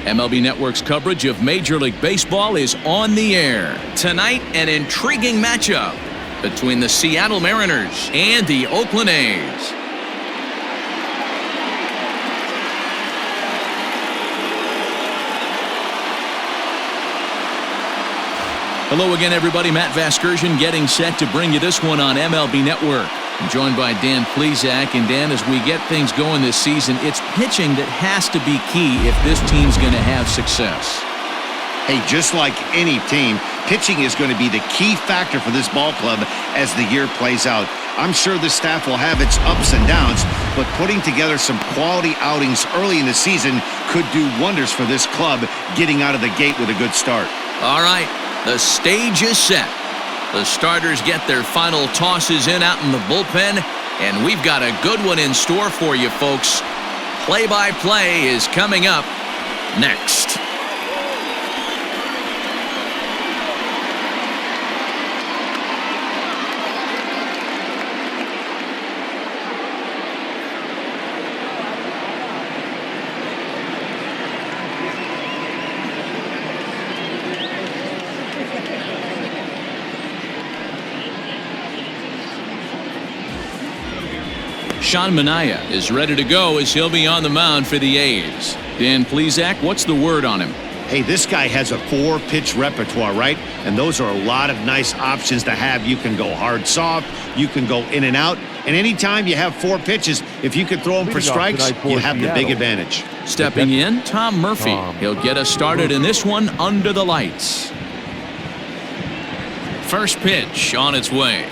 MLB Network's coverage of Major League Baseball is on the air. Tonight, an intriguing matchup between the Seattle Mariners and the Oakland A's. Hello again, everybody. Matt Vasgersian getting set to bring you this one on MLB Network. I'm joined by Dan Plesac. And Dan, as we get things going this season, it's pitching that has to be key if this team's going to have success. Hey, just like any team, pitching is going to be the key factor for this ball club as the year plays out. I'm sure the staff will have its ups and downs, but putting together some quality outings early in the season could do wonders for this club getting out of the gate with a good start. All right, the stage is set. The starters get their final tosses in out in the bullpen, and we've got a good one in store for you, folks. Play-by-play is coming up next. Sean Manaea is ready to go as he'll be on the mound for the A's. Dan Plesac, what's the word on him? Hey, this guy has a 4-pitch repertoire, right? And those are a lot of nice options to have. You can go hard, soft. You can go in and out. And anytime you have 4 pitches, if you can throw them for strikes, you have the big advantage. Stepping in, Tom Murphy. He'll get us started in this one under the lights. First pitch on its way.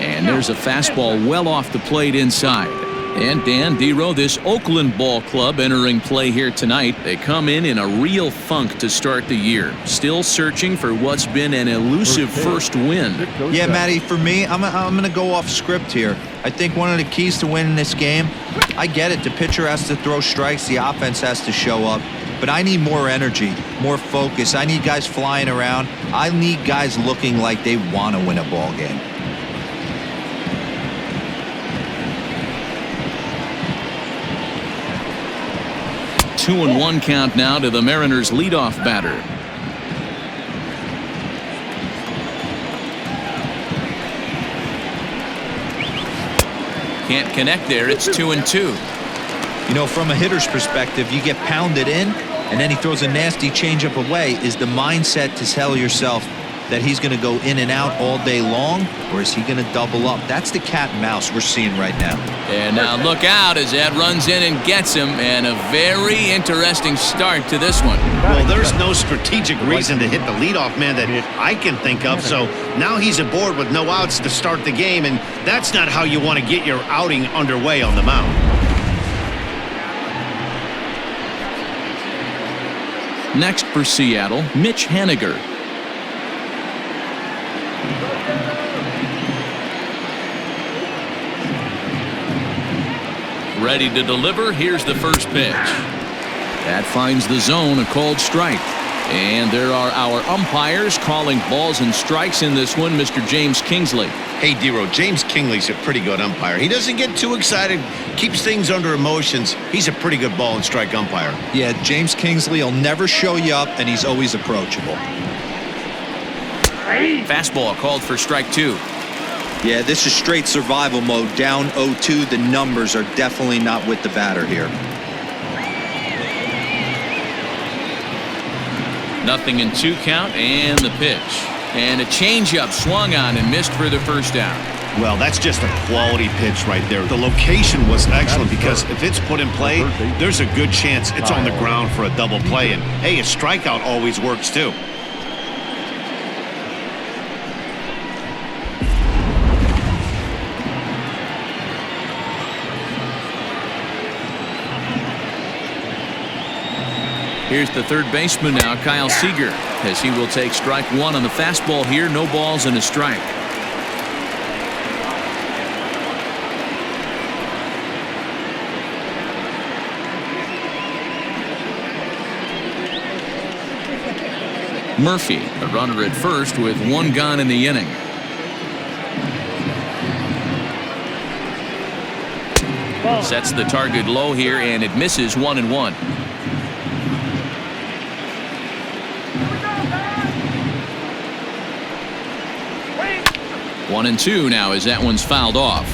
And there's a fastball well off the plate inside. And Dan Dero, this Oakland ball club entering play here tonight. They come in a real funk to start the year. Still searching for what's been an elusive first win. Yeah, Matty, for me, I'm going to go off script here. I think one of the keys to winning this game, I get it. The pitcher has to throw strikes. The offense has to show up. But I need more energy, more focus. I need guys flying around. I need guys looking like they want to win a ball game. 2-1 count now to the Mariners leadoff batter. Can't connect there. It's 2-2. You know, from a hitter's perspective, you get pounded in and then he throws a nasty changeup away. Is the mindset to tell yourself that he's going to go in and out all day long, or is he going to double up? That's the cat and mouse we're seeing right now. And now look out as Ed runs in and gets him, and a very interesting start to this one. Well, there's no strategic reason to hit the leadoff man that I can think of, so now he's aboard with no outs to start the game, and that's not how you want to get your outing underway on the mound. Next for Seattle, Mitch Haniger. Ready to deliver. Here's the first pitch. That finds the zone, a called strike. And there are our umpires calling balls and strikes in this one, Mr. James Kingsley. Hey, Dero, James Kingsley's a pretty good umpire. He doesn't get too excited, keeps things under emotions. He's a pretty good ball and strike umpire. Yeah, James Kingsley will never show you up, and he's always approachable. Fastball called for strike 2. Yeah, this is straight survival mode. Down 0-2. The numbers are definitely not with the batter here. Nothing in 2 count, and the pitch. And a changeup swung on and missed for the first down. Well, that's just a quality pitch right there. The location was excellent because if it's put in play, there's a good chance it's on the ground for a double play. And, hey, a strikeout always works, too. Here's the third baseman now, Kyle Seager, as he will take strike 1 on the fastball here. No balls and a strike. Murphy, a runner at first with 1 gone in the inning. Sets the target low here, and it misses 1-1. 1-2 now as that one's fouled off.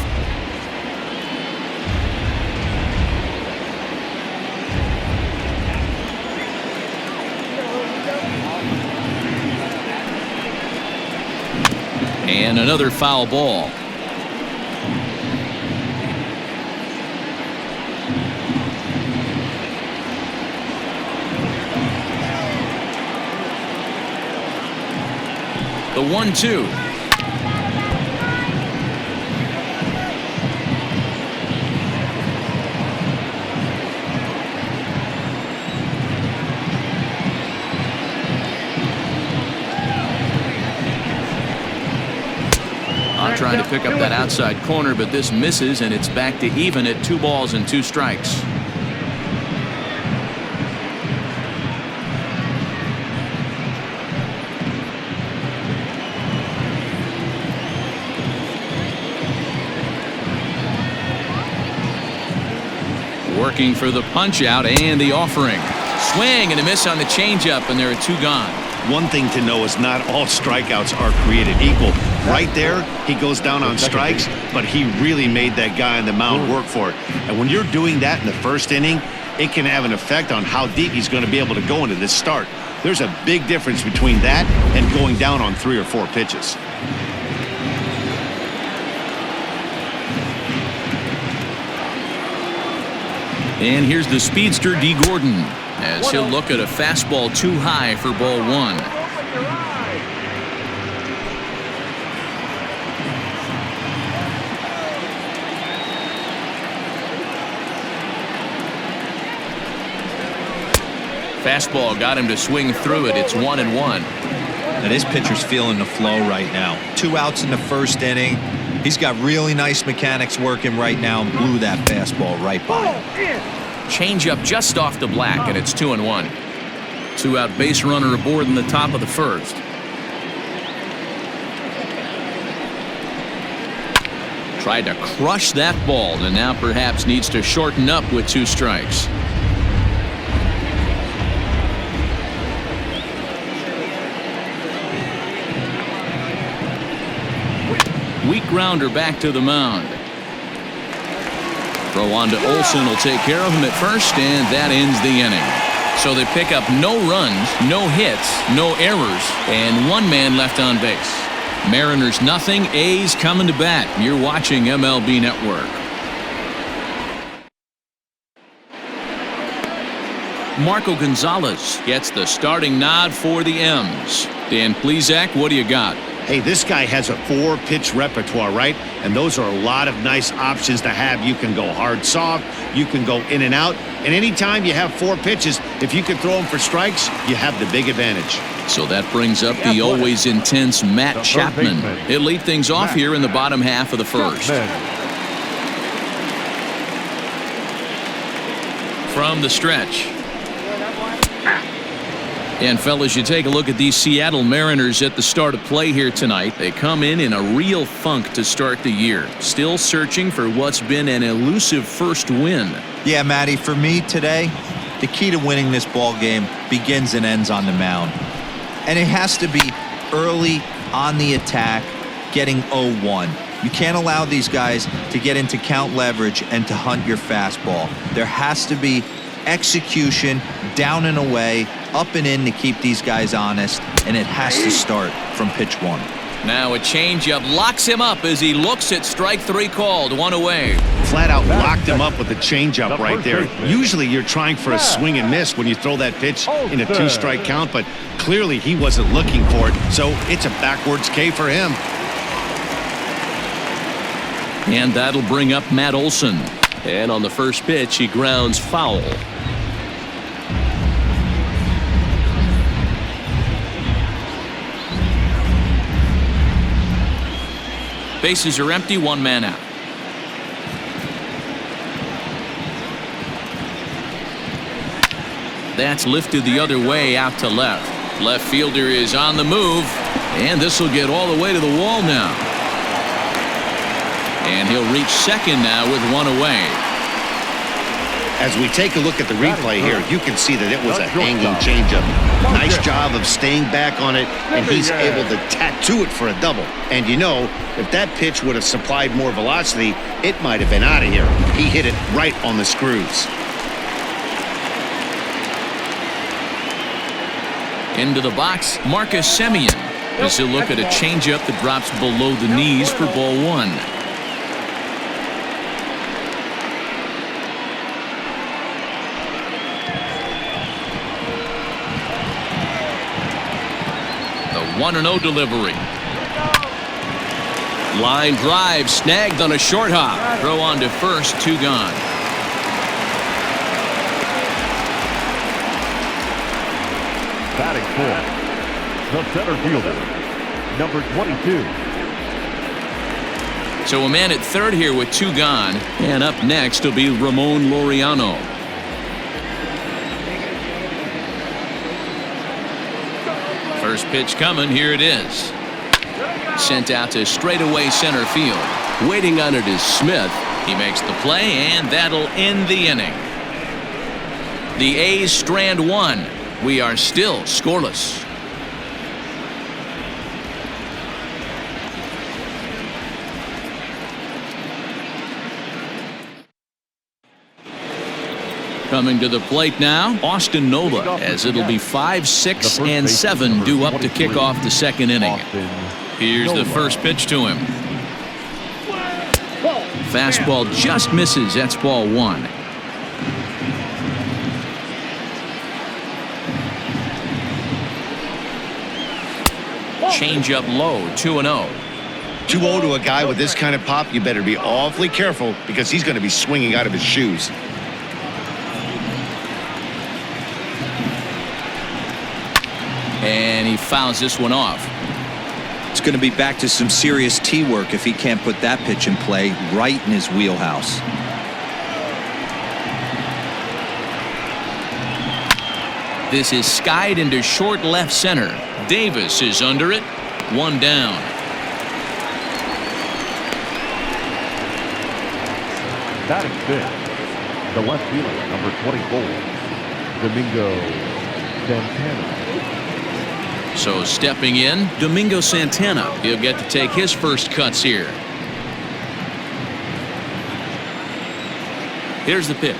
And another foul ball. The 1-2. Trying to pick up that outside corner, but this misses, and it's back to even at 2 balls and 2 strikes. Working for the punch out and the offering. Swing and a miss on the changeup, and there are 2 gone. One thing to know is not all strikeouts are created equal. Right there, he goes down on strikes, but he really made that guy on the mound work for it. And when you're doing that in the first inning, it can have an effect on how deep he's going to be able to go into this start. There's a big difference between that and going down on 3 or 4 pitches. And here's the speedster, D. Gordon, as he'll look at a fastball too high for ball 1. Fastball got him to swing through it. It's 1-1. Now this pitcher's feeling the flow right now. 2 outs in the first inning. He's got really nice mechanics working right now and blew that fastball right by him. Changeup just off the black, and it's 2-1. 2-out base runner aboard in the top of the first. Tried to crush that ball, and now perhaps needs to shorten up with 2 strikes. Weak grounder back to the mound. Throw on to Olsen will take care of him at first, and that ends the inning. So they pick up no runs, no hits, no errors, and 1 man left on base. Mariners nothing, A's coming to bat. You're watching MLB Network. Marco Gonzalez gets the starting nod for the M's. Dan Plesac, what do you got? Hey, this guy has a 4-pitch repertoire, right? And those are a lot of nice options to have. You can go hard, soft. You can go in and out. And anytime you have 4 pitches, if you can throw them for strikes, you have the big advantage. So that brings up the always intense Matt Chapman. He'll lead things off here in the bottom half of the first. From the stretch. And fellas, you take a look at these Seattle Mariners at the start of play here tonight. They come in a real funk to start the year. Still searching for what's been an elusive first win. Yeah, Matty, for me today, the key to winning this ball game begins and ends on the mound. And it has to be early on the attack, getting 0-1. You can't allow these guys to get into count leverage and to hunt your fastball. There has to be execution, down and away, up and in to keep these guys honest, and it has to start from pitch 1. Now a changeup locks him up as he looks at strike 3 called, 1 away. Flat out locked him up with a changeup right there. Usually you're trying for a swing and miss when you throw that pitch in a 2-strike count, but clearly he wasn't looking for it, so it's a backwards K for him. And that'll bring up Matt Olsen. And on the first pitch, he grounds foul. Bases are empty, 1 man out. That's lifted the other way out to left. Left fielder is on the move, and this will get all the way to the wall now. And he'll reach second now with 1 away. As we take a look at the replay here, you can see that it was a hanging changeup. Nice job of staying back on it, and he's able to tattoo it for a double. And you know, if that pitch would have supplied more velocity, it might have been out of here. He hit it right on the screws. Into the box, Marcus Semien. As he'll look at a changeup that drops below the knees for ball one. The 1-0 delivery. Line drive snagged on a short hop. Throw on to first, 2 gone. Batting fourth, the center fielder, number 22. So a man at third here with 2 gone. And up next will be Ramon Laureano. First pitch coming. Here it is. Sent out to straightaway center field. Waiting on it is Smith. He makes the play, and that'll end the inning. The A's strand 1. We are still scoreless. Coming to the plate now, Austin Nola, as it'll be 5, 6, and 7 due up to kick off the second inning. Here's the first pitch to him. Fastball just misses. That's ball 1. Change up low, 2-0. 2-0 to a guy with this kind of pop, you better be awfully careful because he's going to be swinging out of his shoes. And he fouls this one off. It's going to be back to some serious tee work if he can't put that pitch in play right in his wheelhouse. This is skied into short left center. Davis is under it. 1 down. Batting fifth, the left fielder, number 24, Domingo Santana. So stepping in, Domingo Santana. He'll get to take his first cuts here. Here's the pitch.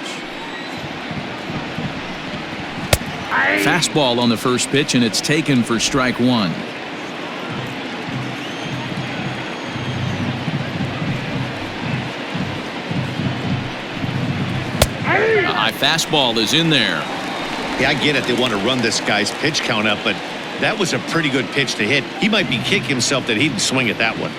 Fastball on the first pitch, and it's taken for strike 1. A high fastball is in there. Yeah, I get it. They want to run this guy's pitch count up, but that was a pretty good pitch to hit. He might be kicking himself that he didn't swing at that one.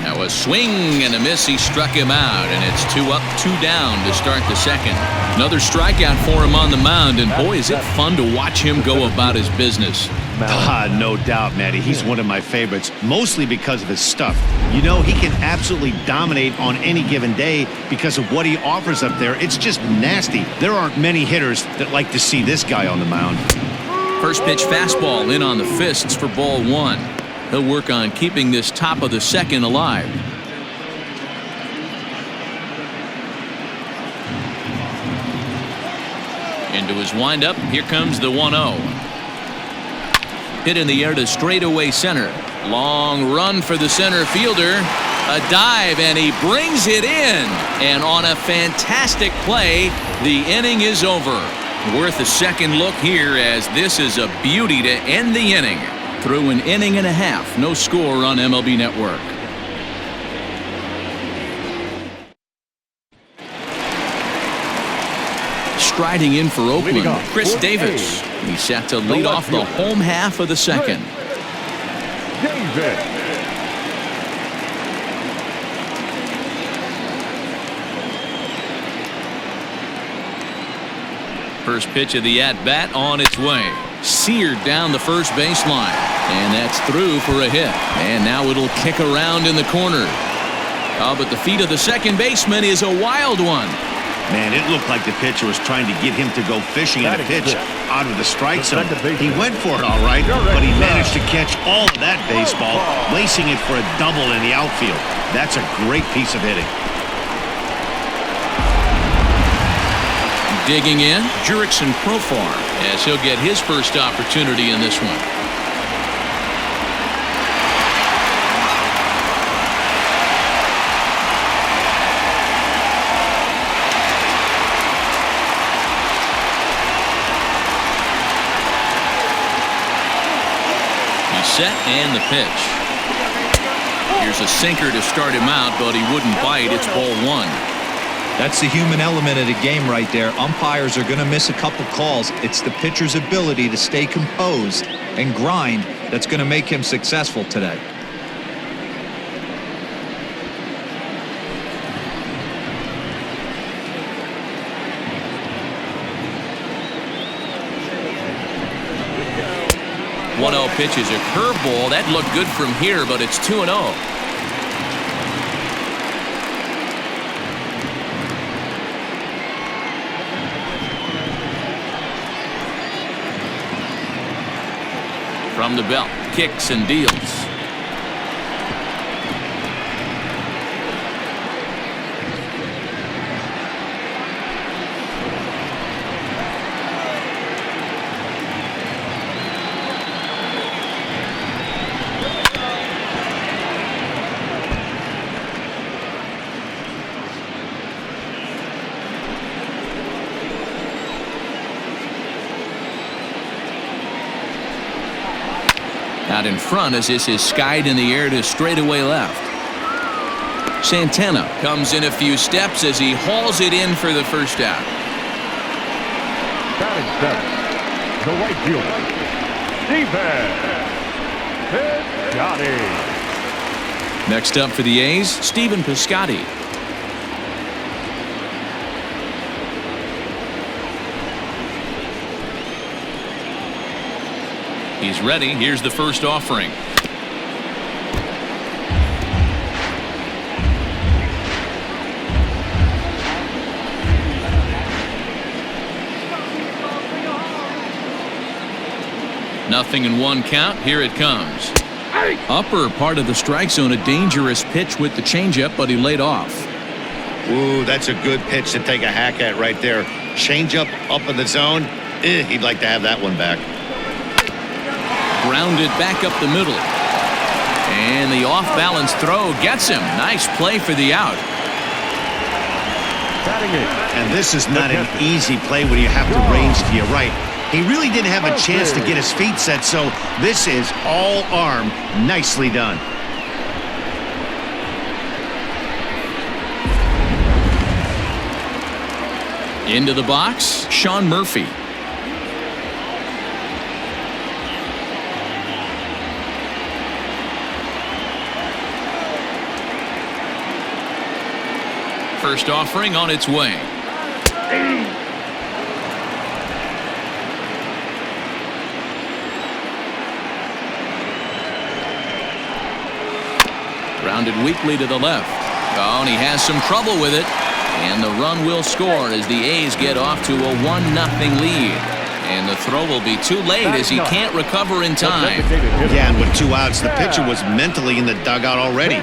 Now a swing and a miss. He struck him out, and it's 2 up, 2 down to start the second. Another strikeout for him on the mound, and boy, is it fun to watch him go about his business. No doubt, Matty. He's one of my favorites, mostly because of his stuff. You know, he can absolutely dominate on any given day because of what he offers up there. It's just nasty. There aren't many hitters that like to see this guy on the mound. First pitch fastball in on the fists for ball 1. He'll work on keeping this top of the second alive. Into his windup. Here comes the 1-0. Hit in the air to straightaway center. Long run for the center fielder. A dive, and he brings it in. And on a fantastic play, the inning is over. Worth a second look here, as this is a beauty to end the inning. Through an inning and a half, no score on MLB Network. Striding in for Oakland, Chris Davis. He's set to lead off the home half of the second. First pitch of the at-bat on its way. Seared down the first baseline. And that's through for a hit. And now it'll kick around in the corner. Oh, but the feet of the second baseman is a wild one. Man, it looked like the pitcher was trying to get him to go fishing in a pitch out of the strike zone. He went for it all right, but he managed to catch all of that baseball, lacing it for a double in the outfield. That's a great piece of hitting. Digging in, Jurickson Profar, as he'll get his first opportunity in this one. He's set and the pitch. Here's a sinker to start him out, but he wouldn't bite. It's ball one. That's the human element of the game right there. Umpires are going to miss a couple calls. It's the pitcher's ability to stay composed and grind that's going to make him successful today. One 1-0 pitch is a curveball. That looked good from here, but it's 2-0. From the belt, kicks and deals. Out in front as this is skied in the air to straightaway left. Santana comes in a few steps as he hauls it in for the first out. Batting seventh, the right fielder, Stephen Piscotty. Next up for the A's, Stephen Piscotty. He's ready. Here's the first offering. Nothing in one count. Here it comes. Upper part of the strike zone, a dangerous pitch with the changeup, but he laid off. Ooh, that's a good pitch to take a hack at right there. Changeup up in the zone. He'd like to have that one back. Grounded back up the middle. And the off-balance throw gets him. Nice play for the out. And this is not an easy play when you have to range to your right. He really didn't have a chance to get his feet set, so this is all arm. Nicely done. Into the box, Sean Murphy. First offering on its way. Grounded weakly to the left. Oh, and he has some trouble with it. And the run will score as the A's get off to a 1-0 lead. And the throw will be too late as he can't recover in time. Yeah, and with 2 outs, the pitcher was mentally in the dugout already.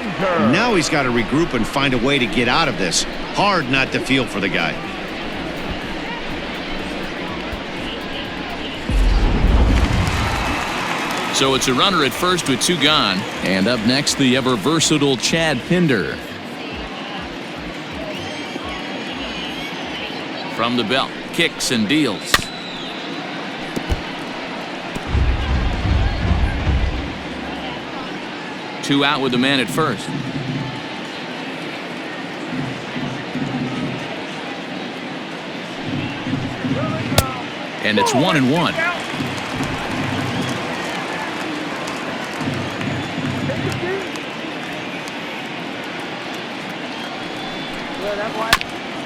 Now he's got to regroup and find a way to get out of this. Hard not to feel for the guy. So it's a runner at first with 2 gone. And up next, the ever-versatile Chad Pinder. From the belt, kicks and deals. Two out with the man at first. And it's 1-1.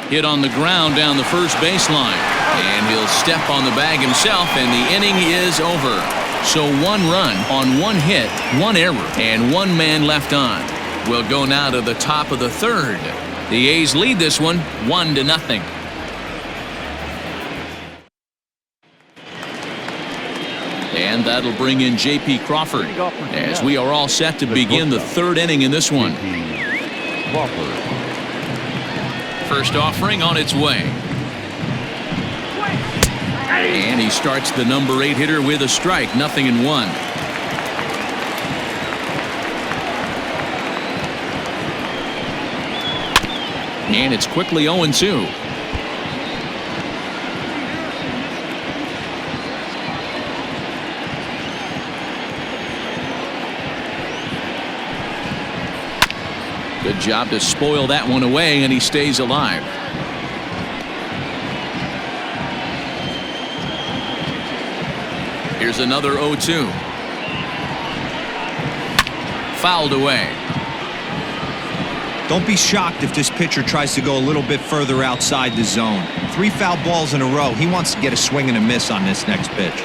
Hit on the ground down the first baseline. And he'll step on the bag himself, and the inning is over. So 1 run on 1 hit, 1 error, and 1 man left on. We'll go now to the top of the 3rd. The A's lead this one 1-0. And that'll bring in J.P. Crawford as we are all set to begin the 3rd inning in this one. First offering on its way. And he starts the number 8 hitter with a strike, 0-1. And it's quickly 0-2. Good job to spoil that one away, and he stays alive. Here's another 0-2. Fouled away. Don't be shocked if this pitcher tries to go a little bit further outside the zone. 3 foul balls in a row. He wants to get a swing and a miss on this next pitch.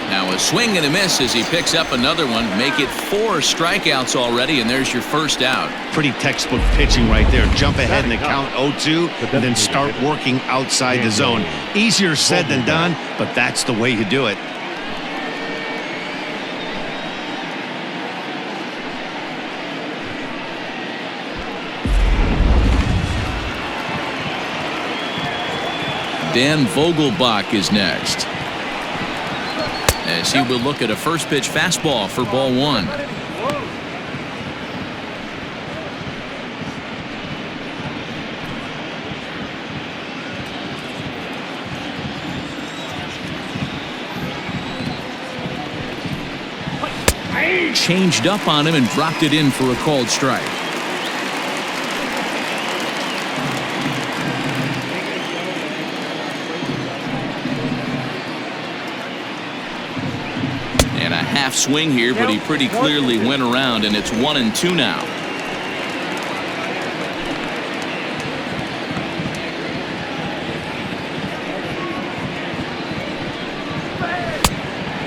Now a swing and a miss as he picks up another one. Make it 4 strikeouts already, and there's your first out. Pretty textbook pitching right there. Jump ahead in the count 0-2 and then start working outside the zone. Easier said than done, but that's the way you do it. Dan Vogelbach is next, as he will look at a first pitch fastball for ball 1. Changed up on him and dropped it in for a called strike. Half swing here, but he pretty clearly went around, and it's 1-2 now.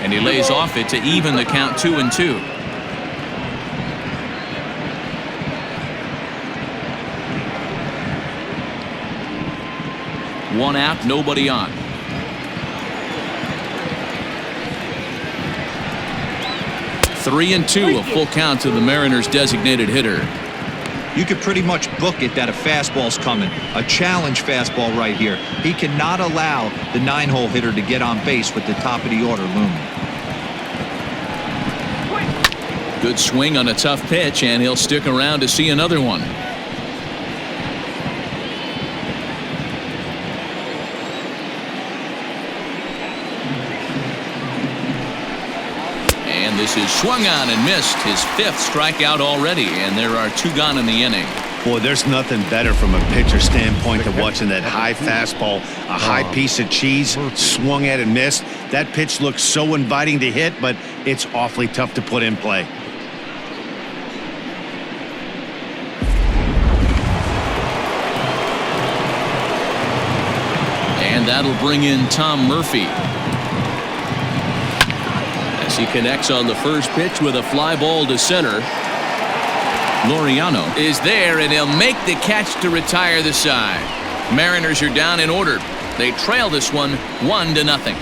And he lays off it to even the count 2-2. One out, nobody on. 3-2, a full count to the Mariners' designated hitter. You could pretty much book it that a fastball's coming. A challenge fastball right here. He cannot allow the 9-hole hitter to get on base with the top of the order looming. Good swing on a tough pitch, and he'll stick around to see another one. This is swung on and missed, his 5th strikeout already, and there are 2 gone in the inning. Boy, there's nothing better from a pitcher standpoint than watching that high fastball, a high piece of cheese, swung at and missed. That pitch looks so inviting to hit, but it's awfully tough to put in play. And that'll bring in Tom Murphy. He connects on the first pitch with a fly ball to center. Laureano is there, and he'll make the catch to retire the side. Mariners are down in order. They trail this one 1-0.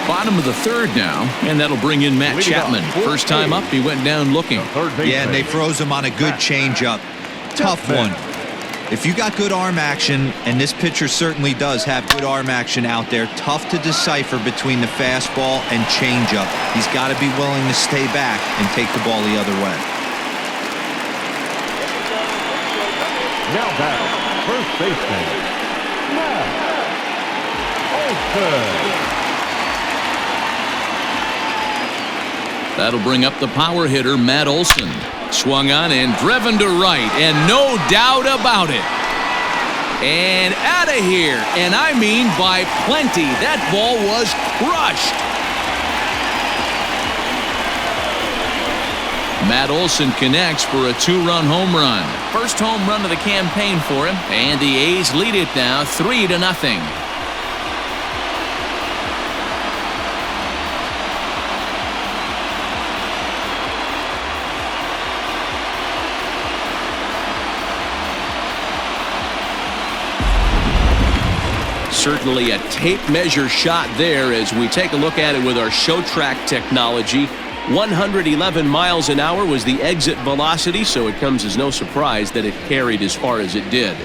Bottom of the 3rd now, and that'll bring in Matt Chapman. First time up, he went down looking. Yeah, and they froze him on a good changeup. Tough one. If you got good arm action, and this pitcher certainly does have good arm action out there, tough to decipher between the fastball and changeup. He's got to be willing to stay back and take the ball the other way. Now batting, first baseman, Matt Olson. That'll bring up the power hitter, Matt Olson. Swung on and driven to right, and no doubt about it. And out of here, and I mean by plenty. That ball was crushed. Matt Olson connects for a 2-run home run. First home run of the campaign for him, and the A's lead it now 3-0. Certainly a tape measure shot there as we take a look at it with our show track technology. 111 miles an hour was the exit velocity, so it comes as no surprise that it carried as far as it did.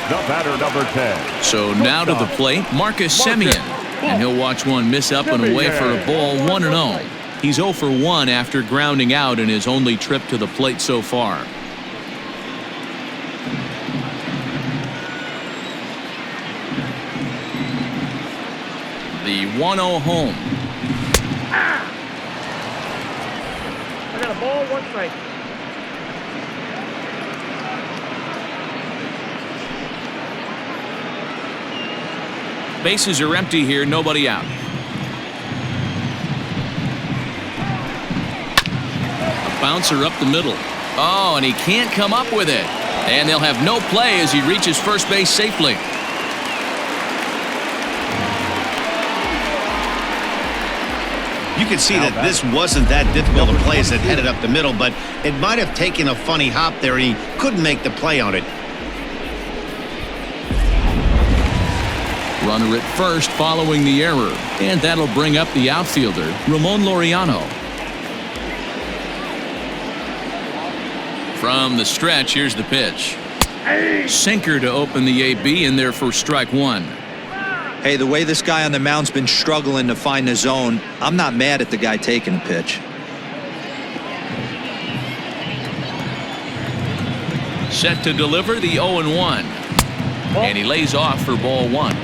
The batter, number 10. So now to the plate, Marcus Semien. And he'll watch one miss up and away for a ball, 1-0. He's 0 for 1 after grounding out in his only trip to the plate so far. The 1-0 home. I got a ball, 1 strike. Bases are empty here, nobody out. A bouncer up the middle. Oh, and he can't come up with it. And they'll have no play as he reaches first base safely. You can see that this wasn't that difficult a play as it headed up the middle, but it might have taken a funny hop there, and he couldn't make the play on it. Runner at first following the error, and that'll bring up the outfielder, Ramon Laureano. From the stretch, here's the pitch. Sinker to open the AB, and there for strike 1. Hey, the way this guy on the mound's been struggling to find the zone, I'm not mad at the guy taking the pitch. Set to deliver the 0-1. And he lays off for ball 1.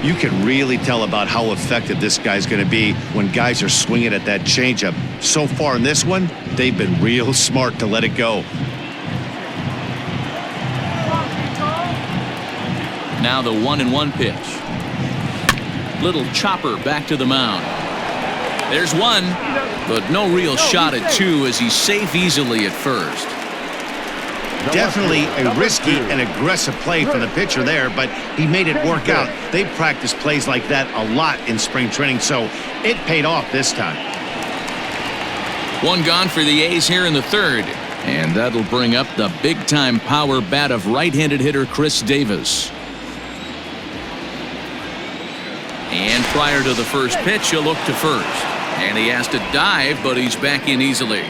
You can really tell about how effective this guy's going to be when guys are swinging at that changeup. So far in this one, they've been real smart to let it go. Now the 1-1 pitch. Little chopper back to the mound. There's one, but no real shot at 2 as he's safe easily at first. Definitely a risky and aggressive play from the pitcher there, but he made it work out. They practice plays like that a lot in spring training, so it paid off this time. One gone for the A's here in the third, and that'll bring up the big-time power bat of right-handed hitter Chris Davis. And prior to the first pitch, he'll look to first, and he has to dive, but he's back in easily.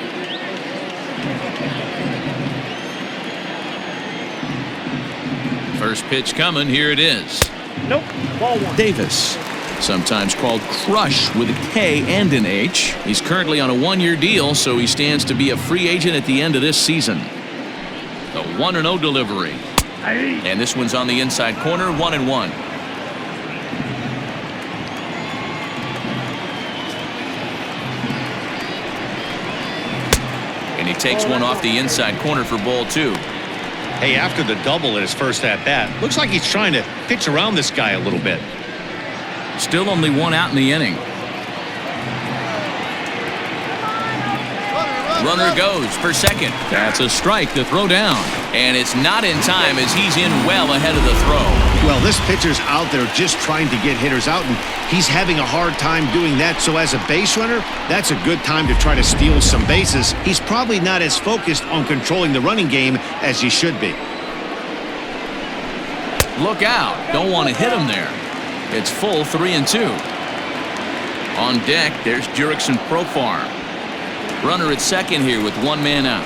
First pitch coming. Here it is. Nope. Ball 1. Davis, sometimes called Crush with a K and an H. He's currently on a 1-year deal, so he stands to be a free agent at the end of this season. The 1-0 delivery. And this one's on the inside corner, 1-1. And he takes one off the inside corner for ball 2. Hey, after the double in his first at-bat, looks like he's trying to pitch around this guy a little bit. Still only 1 out in the inning. Runner goes for second. That's a strike to throw down. And it's not in time as he's in well ahead of the throw. Well, this pitcher's out there just trying to get hitters out, and he's having a hard time doing that. So as a base runner, that's a good time to try to steal some bases. He's probably not as focused on controlling the running game as he should be. Look out. Don't want to hit him there. It's full 3-2. On deck, there's Jurickson Profar. Runner at second here with 1 man out.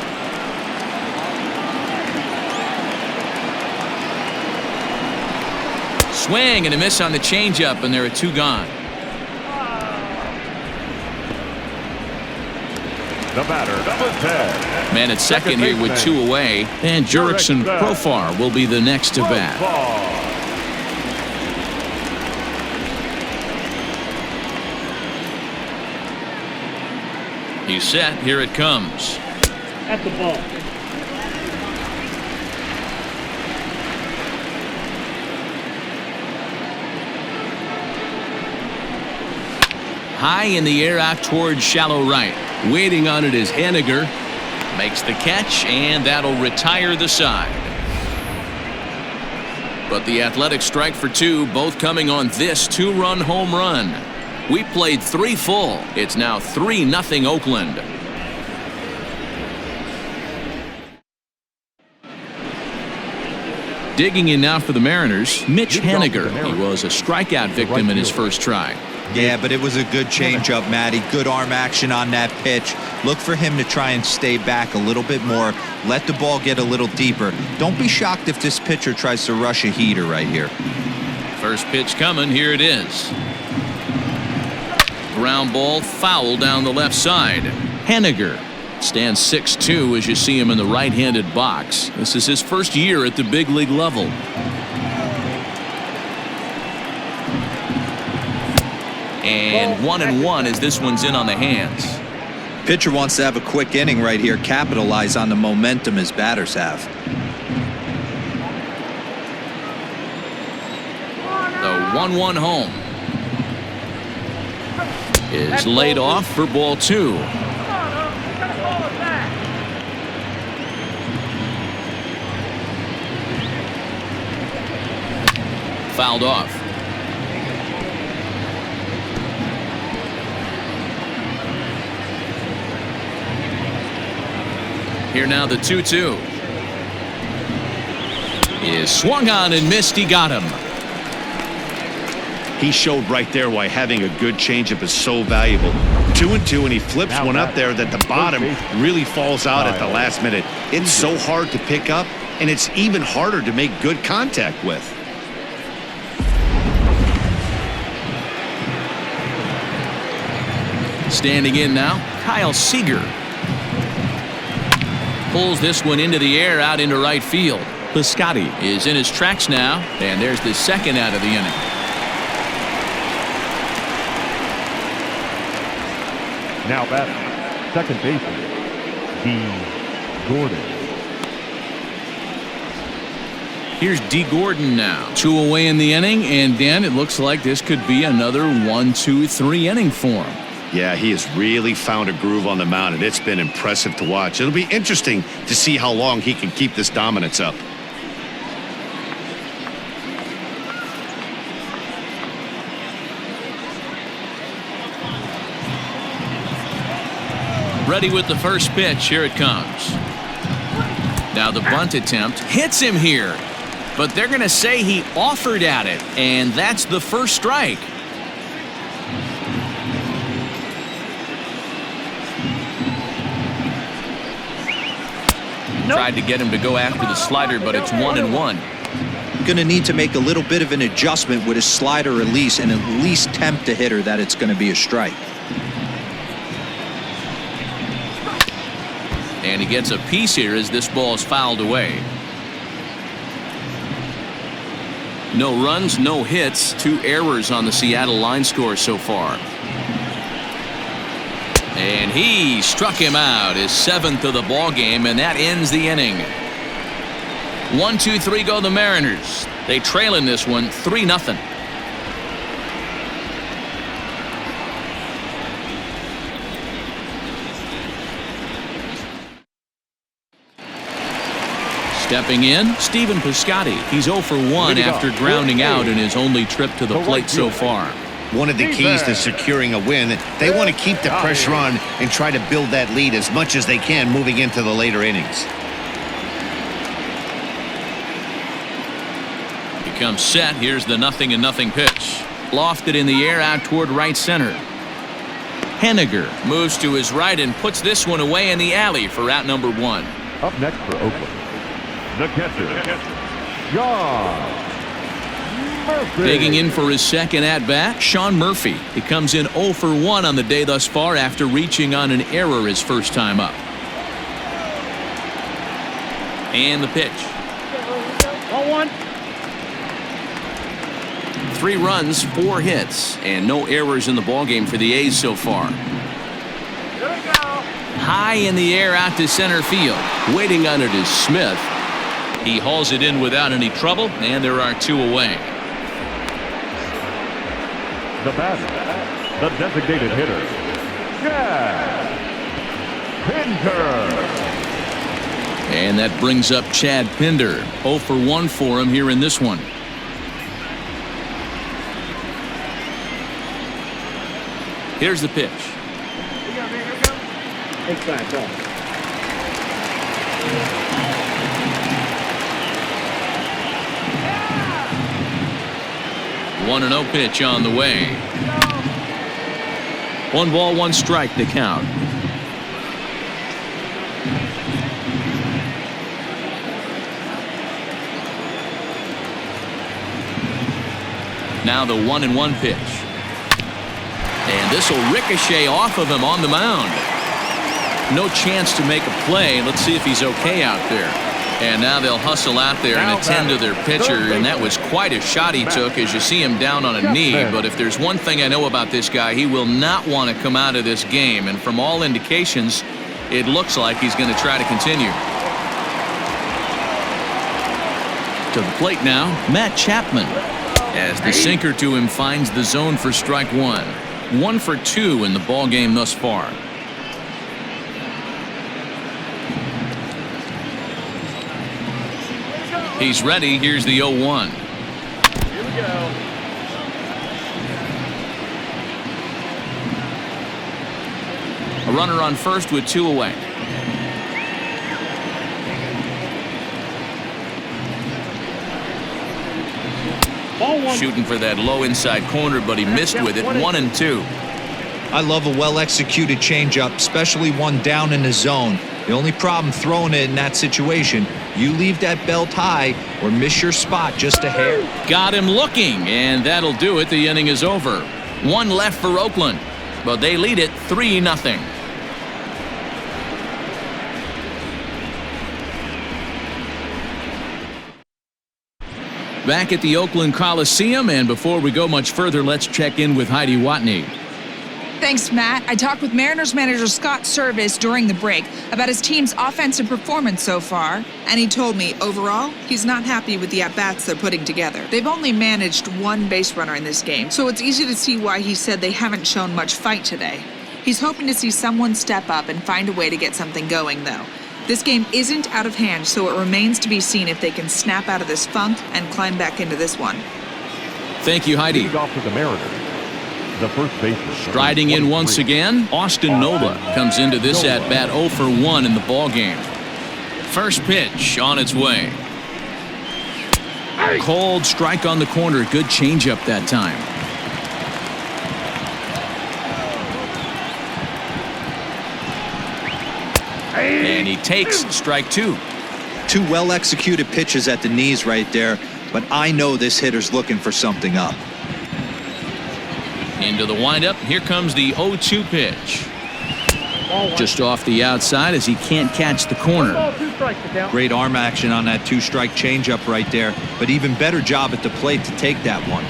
Swing and a miss on the changeup, and there are 2 gone. The batter, number 10. Man at second here with 2 away, and Jurickson Profar will be the next to bat. He's set. Here it comes. At the ball. High in the air out towards shallow right. Waiting on it is Henniger. Makes the catch, and that'll retire the side. But the Athletics strike for 2, both coming on this 2-run home run. We played 3 full. It's now 3-0 Oakland. Digging in now for the Mariners, Mitch Haniger. He was a strikeout victim in his first try. Yeah, but it was a good changeup, Matty. Good arm action on that pitch. Look for him to try and stay back a little bit more. Let the ball get a little deeper. Don't be shocked if this pitcher tries to rush a heater right here. First pitch coming. Here it is. Ground ball, foul down the left side. Haniger stands 6'2" as you see him in the right-handed box. This is his first year at the big league level. And 1-1 as this one's in on the hands. Pitcher wants to have a quick inning right here, capitalize on the momentum his batters have. The 1-1 home is laid off for ball 2. Fouled off. Here now the 2-2 is swung on and missed. He got him. He showed right there why having a good changeup is so valuable. 2-2, and he flips one up there that the bottom really falls out at the last minute. It's so hard to pick up, and it's even harder to make good contact with. Standing in now, Kyle Seager. Pulls this one into the air out into right field. Piscotty is in his tracks now, and there's the second out of the inning. Now batting, second baseman, D. Gordon. Here's D. Gordon now. 2 away in the inning, and Dan, it looks like this could be another 1-2-3 inning for him. Yeah, he has really found a groove on the mound, and it's been impressive to watch. It'll be interesting to see how long he can keep this dominance up. Ready with the first pitch. Here it comes. Now the bunt attempt hits him here, but they're going to say he offered at it, and that's the first strike. Tried to get him to go after the slider, but it's 1-1. Going to need to make a little bit of an adjustment with his slider release and at least tempt the hitter that it's going to be a strike. And he gets a piece here as this ball is fouled away. No runs, no hits, 2 errors on the Seattle line score so far. And he struck him out, his 7th of the ball game, and that ends the inning. 1-2-3 go the Mariners. They trail in this one 3-0. Stepping in, Stephen Piscotty. He's 0 for 1 after grounding out in his only trip to the plate so far. One of the keys to securing a win, they want to keep the pressure on and try to build that lead as much as they can moving into the later innings. He comes set. Here's the 0-0 pitch. Lofted in the air out toward right center. Haniger moves to his right and puts this one away in the alley for out number 1. Up next for Oakland, the catcher, John Murphy. Digging in for his second at-bat, Sean Murphy. He comes in 0 for 1 on the day thus far after reaching on an error his first time up. And the pitch. 1-1. 3 runs, 4 hits, and no errors in the ballgame for the A's so far. Here we go. High in the air out to center field. Waiting on it is Smith. He hauls it in without any trouble, and there are 2 away. The batter, the designated hitter, Chad Pinder. And that brings up Chad Pinder. 0 for 1 for him here in this one. Here's the pitch. Inside ball. 1-0 pitch on the way. 1 ball, 1 strike to count. Now the 1-1 pitch. And this will ricochet off of him on the mound. No chance to make a play. Let's see if he's okay out there. And now they'll hustle out there and attend to their pitcher, and that was quite a shot he took as you see him down on a knee. But if there's one thing I know about this guy, he will not want to come out of this game. And from all indications, it looks like he's going to try to continue. To the plate now, Matt Chapman. As the sinker to him finds the zone for strike 1. 1 for 2 in the ball game thus far. He's ready. Here's the 0-1. Here we go. A runner on first with 2 away. Ball 1. Shooting for that low inside corner, but he missed with it. 1-2. I love a well-executed changeup, especially one down in the zone. The only problem throwing it in that situation, you leave that belt high or miss your spot just a hair. Got him looking, and that'll do it. The inning is over. 1 left for Oakland, but they lead it 3-0. Back at the Oakland Coliseum, and before we go much further, let's check in with Heidi Watney. Thanks, Matt. I talked with Mariners manager Scott Service during the break about his team's offensive performance so far, and he told me overall he's not happy with the at-bats they're putting together. They've only managed 1 base runner in this game, so it's easy to see why he said they haven't shown much fight today. He's hoping to see someone step up and find a way to get something going, though. This game isn't out of hand, so it remains to be seen if they can snap out of this funk and climb back into this one. Thank you, Heidi. Leading off for the Mariners, the first baseman. Striding in once again, Austin Nola comes into this at-bat 0 for 1 in the ballgame. First pitch on its way. Cold strike on the corner. Good changeup that time. And he takes strike 2. 2 well-executed pitches at the knees right there, but I know this hitter's looking for something up. Into the windup. Here comes the 0-2 pitch. Just off the outside as he can't catch the corner. Ball 2 strikes to count. Great arm action on that 2-strike changeup right there, but even better job at the plate to take that one.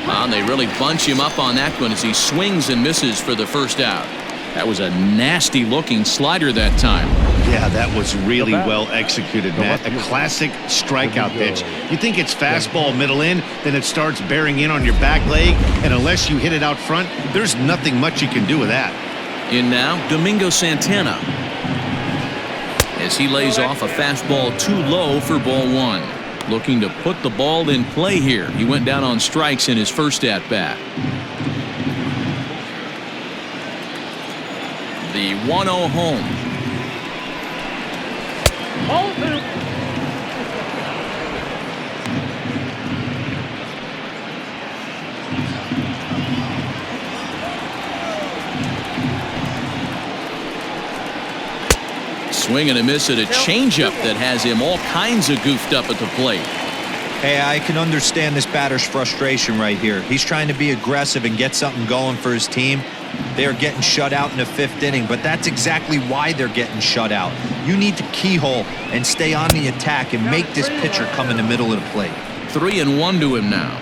And they really bunch him up on that one as he swings and misses for the first out. That was a nasty looking slider that time. Yeah, that was really well executed, Matt. A classic strikeout pitch. You think it's fastball middle in, then it starts bearing in on your back leg, and unless you hit it out front, there's nothing much you can do with that. In now, Domingo Santana. As he lays off a fastball too low for ball 1. Looking to put the ball in play here. He went down on strikes in his first at-bat. The 1-0 home. Ball 2. Swing and a miss at a changeup that has him all kinds of goofed up at the plate. Hey, I can understand this batter's frustration right here. He's trying to be aggressive and get something going for his team. They are getting shut out in the 5th inning, but that's exactly why they're getting shut out. You need to keyhole and stay on the attack and make this pitcher come in the middle of the plate. 3-1 to him now.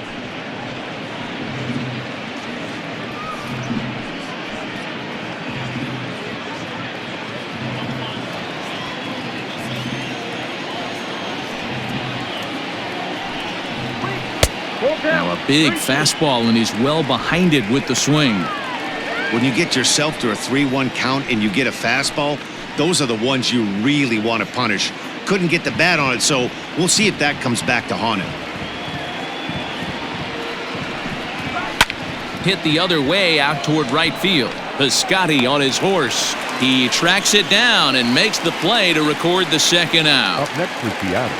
Now a big fastball, and he's well behind it with the swing. When you get yourself to a 3-1 count and you get a fastball, those are the ones you really want to punish. Couldn't get the bat on it, so we'll see if that comes back to haunt him. Hit the other way out toward right field. Piscotty on his horse. He tracks it down and makes the play to record the second out. Up next for Seattle,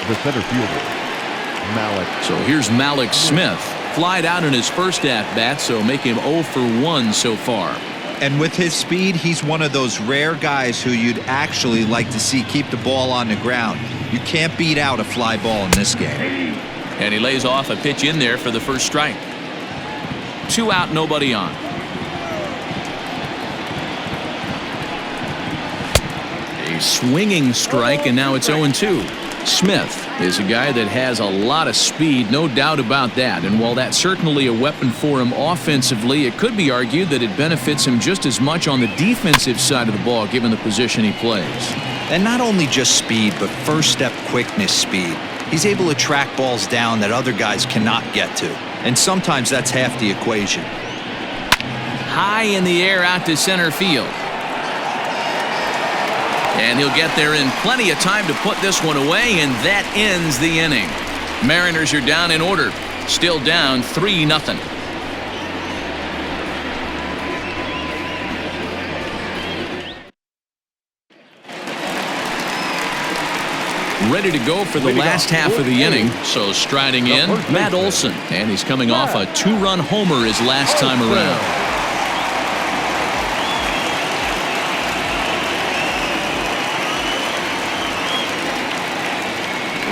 the center fielder, Malik. So here's Malik Smith. Flied out in his first at-bat, so make him 0 for 1 so far. And with his speed, he's one of those rare guys who you'd actually like to see keep the ball on the ground. You can't beat out a fly ball in this game. And he lays off a pitch in there for the first strike. 2 out, nobody on. A swinging strike, and now it's 0-2. Smith is a guy that has a lot of speed, no doubt about that. And while that's certainly a weapon for him offensively, it could be argued that it benefits him just as much on the defensive side of the ball, given the position he plays. And not only just speed, but first step quickness speed. He's able to track balls down that other guys cannot get to. And sometimes that's half the equation. High in the air out to center field. And he'll get there in plenty of time to put this one away, and that ends the inning. Mariners are down in order. Still down 3-0. Ready to go for the last half of the inning. So striding in, Matt Olson. And he's coming off a 2-run homer his last time around.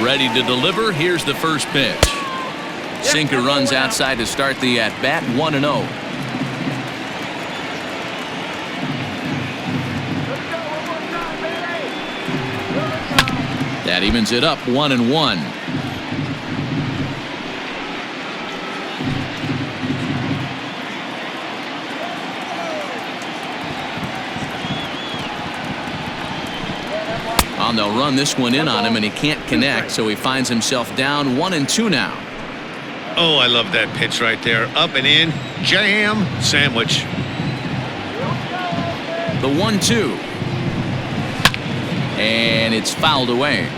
Ready to deliver. Here's the first pitch. Sinker runs outside to start the at-bat. 1-0. That evens it up 1-1. They'll run this one in on him, and he can't connect, so he finds himself down 1-2 now. Oh, I love that pitch right there. Up and in. Jam. Sandwich. The 1-2. And it's fouled away.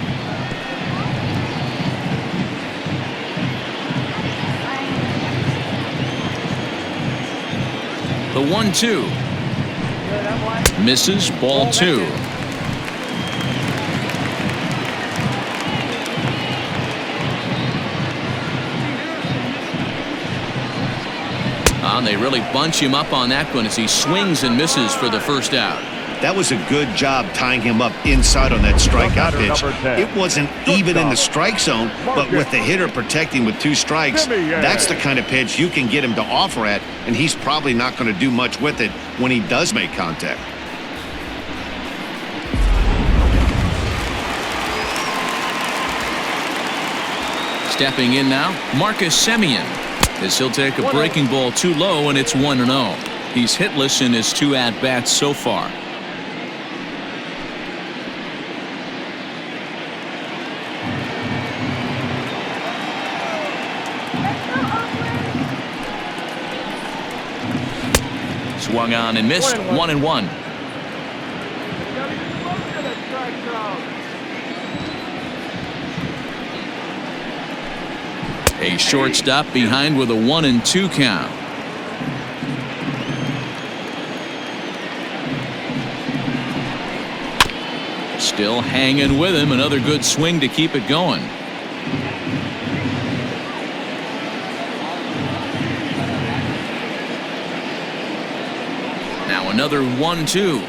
The 1-2. Misses. Ball 2. They really bunch him up on that one as he swings and misses for the first out. That was a good job tying him up inside on that strikeout pitch. It wasn't even in the strike zone, but with the hitter protecting with 2 strikes, that's the kind of pitch you can get him to offer at, and he's probably not going to do much with it when he does make contact. Stepping in now, Marcus Semien, as he'll take a breaking ball too low, and it's 1-0. He's hitless in his 2 at-bats so far. Swung on and missed. 1-1. A shortstop behind with a 1-2 count. Still hanging with him. Another good swing to keep it going. Now another 1-2.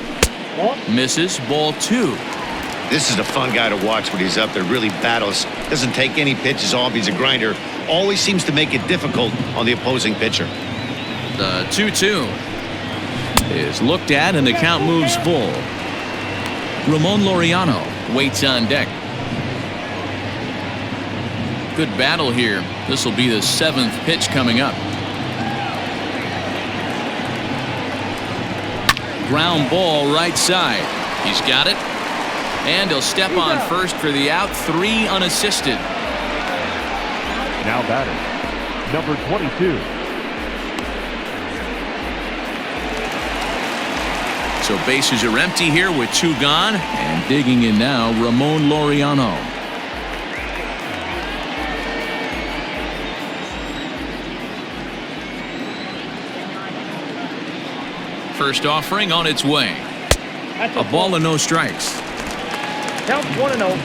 Misses. Ball 2. This is a fun guy to watch when he's up there. Really battles. Doesn't take any pitches off. He's a grinder. Always seems to make it difficult on the opposing pitcher. The 2-2 is looked at, and the count moves full. Ramon Laureano waits on deck. Good battle here. This will be the 7th pitch coming up. Ground ball right side. He's got it. And he'll step on first for the out. 3 unassisted. Now batting, number 22. So bases are empty here with 2 gone. And digging in now, Ramon Laureano. First offering on its way. A ball and no strikes. Count 1-0.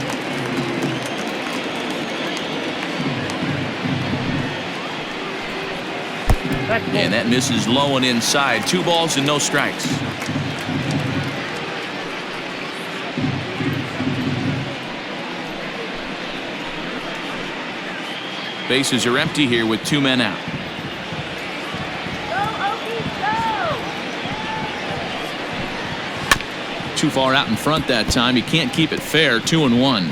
And that misses low and inside. 2 balls and no strikes. Bases are empty here with 2 men out. Too far out in front that time. He can't keep it fair. 2-1.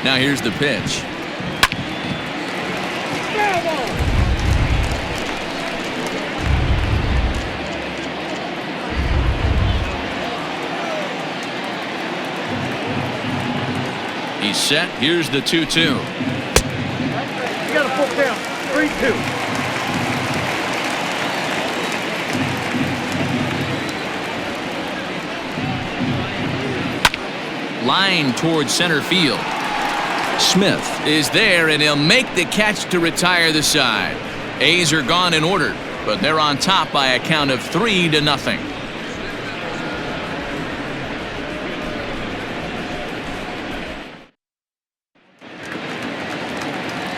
Now here's the pitch. He's set. Here's the 2-2. You got a full count. 3-2. Line towards center field. Smith is there, and he'll make the catch to retire the side. A's are gone in order, but they're on top by a count of 3-0.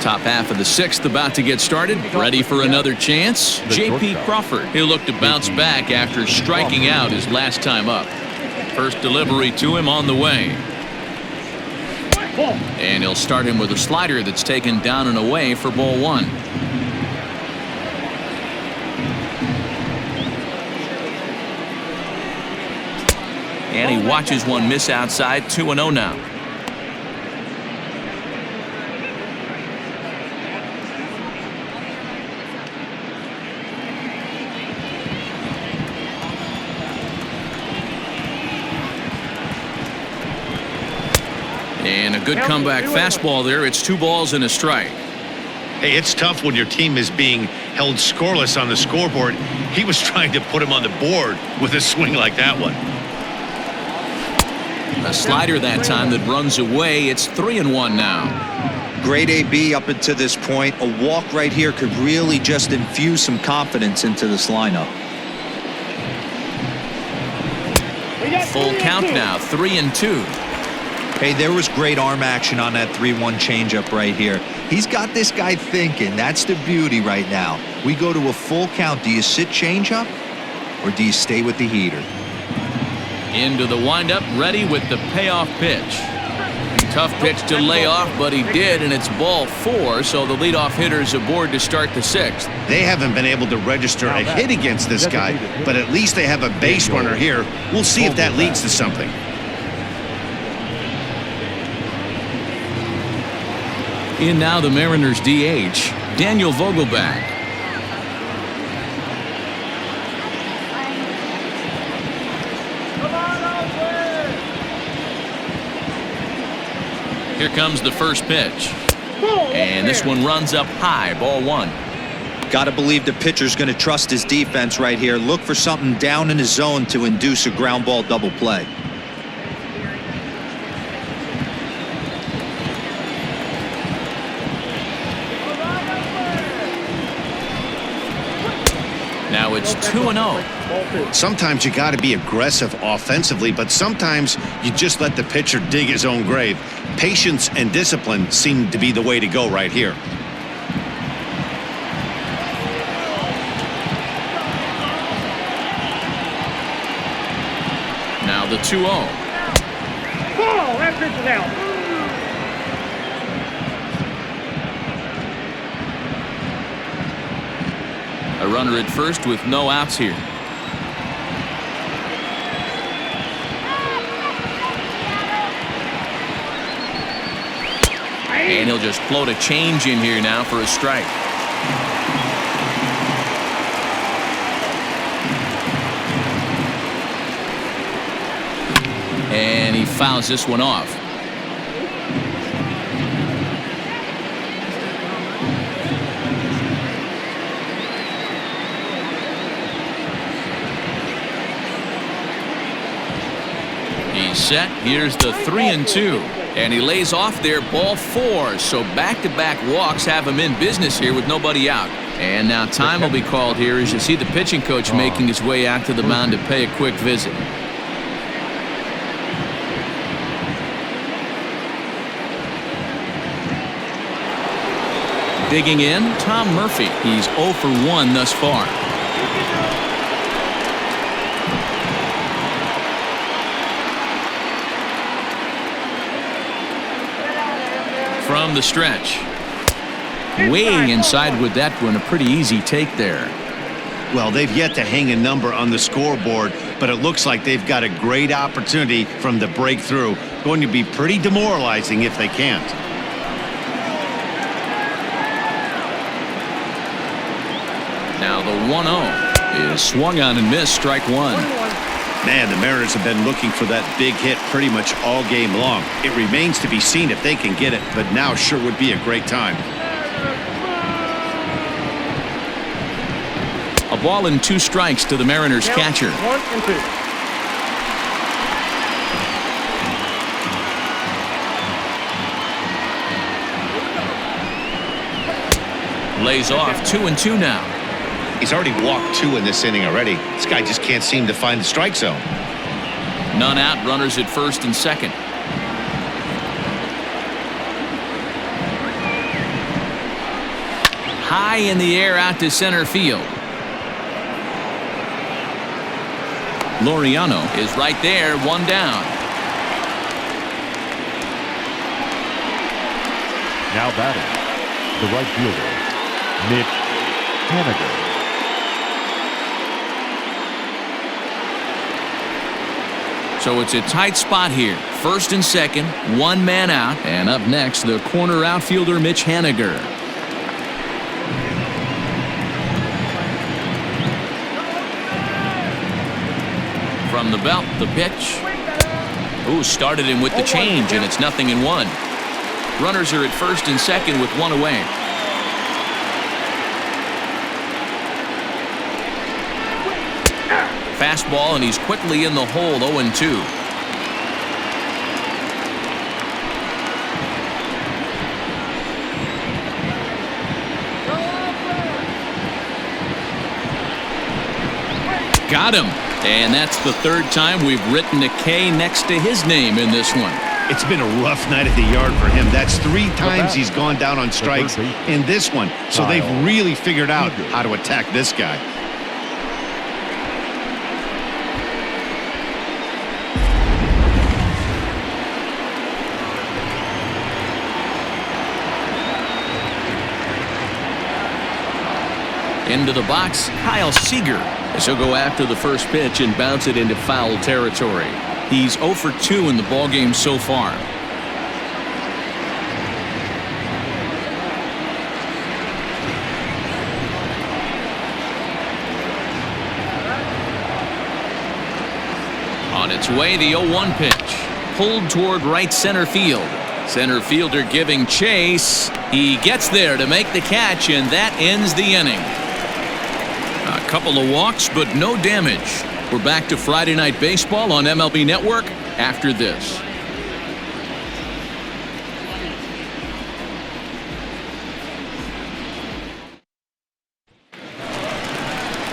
Top half of the 6th about to get started. Ready for another chance? J.P. Crawford. He'll look to bounce back after striking out his last time up. First delivery to him on the way. And he'll start him with a slider that's taken down and away for ball 1. And he watches one miss outside. 2-0 now. And a good comeback fastball there. It's 2 balls and a strike. Hey, it's tough when your team is being held scoreless on the scoreboard. He was trying to put him on the board with a swing like that one. A slider that time that runs away. It's 3-1 now. Great AB up until this point. A walk right here could really just infuse some confidence into this lineup. Full count now. 3-2. Hey, there was great arm action on that 3-1 changeup right here. He's got this guy thinking. That's the beauty right now. We go to a full count. Do you sit changeup or do you stay with the heater? Into the windup, ready with the payoff pitch. Tough pitch to lay off, but he did, and it's ball 4, so the leadoff hitter's aboard to start the 6th. They haven't been able to register a hit against this guy, but at least they have a base runner here. We'll see if that leads to something. In now the Mariners DH, Daniel Vogelbach. Here comes the first pitch. And this one runs up high, ball 1. Got to believe the pitcher's going to trust his defense right here. Look for something down in his zone to induce a ground ball double play. Now it's 2-0. Sometimes you got to be aggressive offensively, but sometimes you just let the pitcher dig his own grave. Patience and discipline seem to be the way to go right here. Now the 2-0. Ball, that pitch is out. A runner at first with no outs here. And he'll just float a change in here now for a strike. And he fouls this one off. He's set. Here's the 3-2. And he lays off there, ball 4. So back-to-back walks have him in business here with nobody out. And now time will be called here as you see the pitching coach making his way out to the mound to pay a quick visit. Digging in, Tom Murphy. He's 0 for 1 thus far. From the stretch. Way inside with that one. A pretty easy take there. Well, they've yet to hang a number on the scoreboard, but it looks like they've got a great opportunity from the breakthrough. Going to be pretty demoralizing if they can't. Now the 1-0 is swung on and missed. Strike one. Man, the Mariners have been looking for that big hit pretty much all game long. It remains to be seen if they can get it, but now sure would be a great time. A ball and 2 strikes to the Mariners catcher. 1 and 2. Lays off 2-2 now. He's already walked 2 in this inning already. This guy just can't seem to find the strike zone. None out, runners at first and second. High in the air out to center field. Laureano is right there, 1 down. Now batting, the right fielder, Mitch Haniger. So it's a tight spot here. First and second, 1 man out. And up next, the corner outfielder, Mitch Haniger. From the belt, the pitch. Ooh, started him with the change, and it's 0-1. Runners are at first and second with 1 away. Fastball, and he's quickly in the hole, 0-2. Got him. And that's the 3rd time we've written a K next to his name in this one. It's been a rough night at the yard for him. That's 3 times he's gone down on strikes in this one. So they've really figured out how to attack this guy. Into the box, Kyle Seager. As he'll go after the first pitch and bounce it into foul territory. He's 0 for 2 in the ballgame so far. On its way, the 0-1 pitch. Pulled toward right center field. Center fielder giving chase. He gets there to make the catch, and that ends the inning. A couple of walks, but no damage. We're back to Friday Night Baseball on MLB Network after this.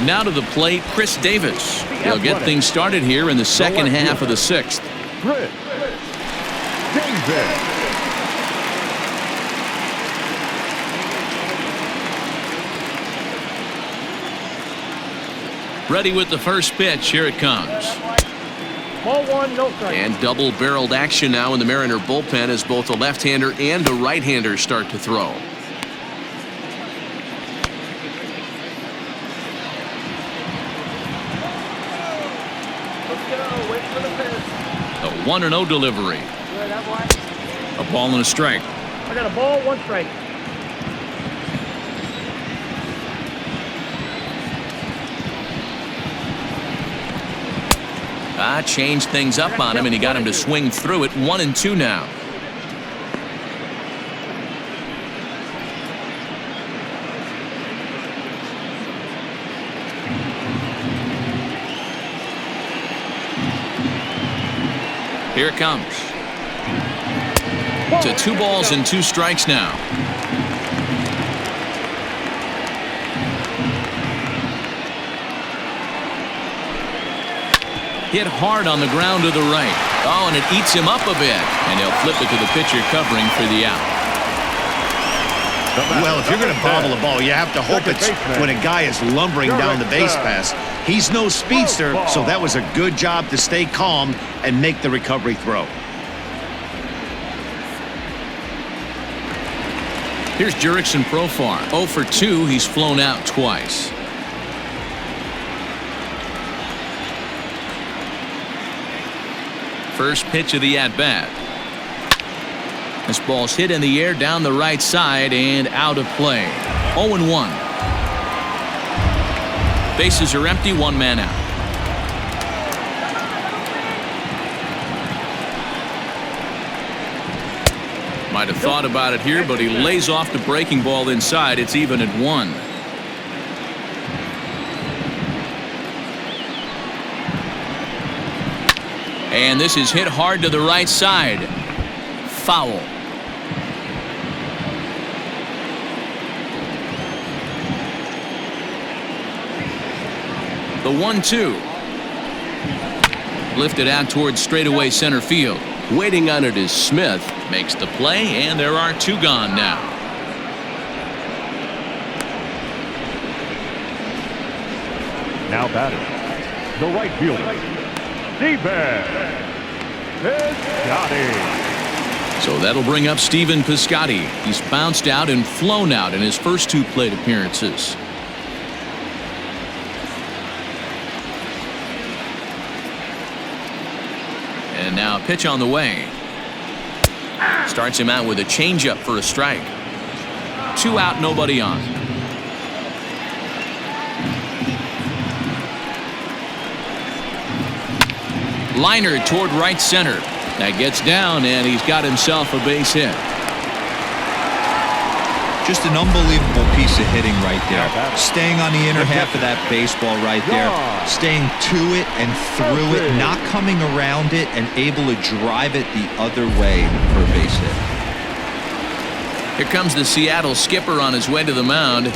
Now to the plate, Chris Davis. He'll get things started here in the second half of the 6th. Chris Davis. Ready with the first pitch. Here it comes. Ball 1, no strike. And double-barreled action now in the Mariner bullpen as both a left-hander and a right-hander start to throw. Let's go. Wait for the pitch. A 1-0 delivery. Good, that's right. A ball and a strike. I got a ball, 1 strike. Changed things up on him, and he got him to swing through it. 1-2 now. Here it comes. To 2 balls and 2 strikes now. Hit hard on the ground to the right. Oh, and it eats him up a bit. And he'll flip it to the pitcher covering for the out. Well, if you're going to bobble a ball, you have to hope it's when a guy is lumbering down the base pass. He's no speedster, so that was a good job to stay calm and make the recovery throw. Here's Jurickson Profar. 0 for 2. He's flown out twice. First pitch of the at-bat. This ball's hit in the air down the right side and out of play. 0-1. Bases are empty, one man out. Might have thought about it here, but he lays off the breaking ball inside. It's even at 1. And this is hit hard to the right side. Foul. The 1-2. Lifted out towards straightaway center field. Waiting on it is Smith. Makes the play, and there are 2 gone now. Now batting, the right fielder, Stephen Piscotty. So that'll bring up Stephen Piscotty. He's bounced out and flown out in his first 2 plate appearances. And now a pitch on the way. Starts him out with a changeup for a strike. 2 out, nobody on. Liner toward right center. That gets down, and he's got himself a base hit. Just an unbelievable piece of hitting right there. Staying on the inner half of that baseball right there. Staying to it and through it, not coming around it, and able to drive it the other way for a base hit. Here comes the Seattle skipper on his way to the mound.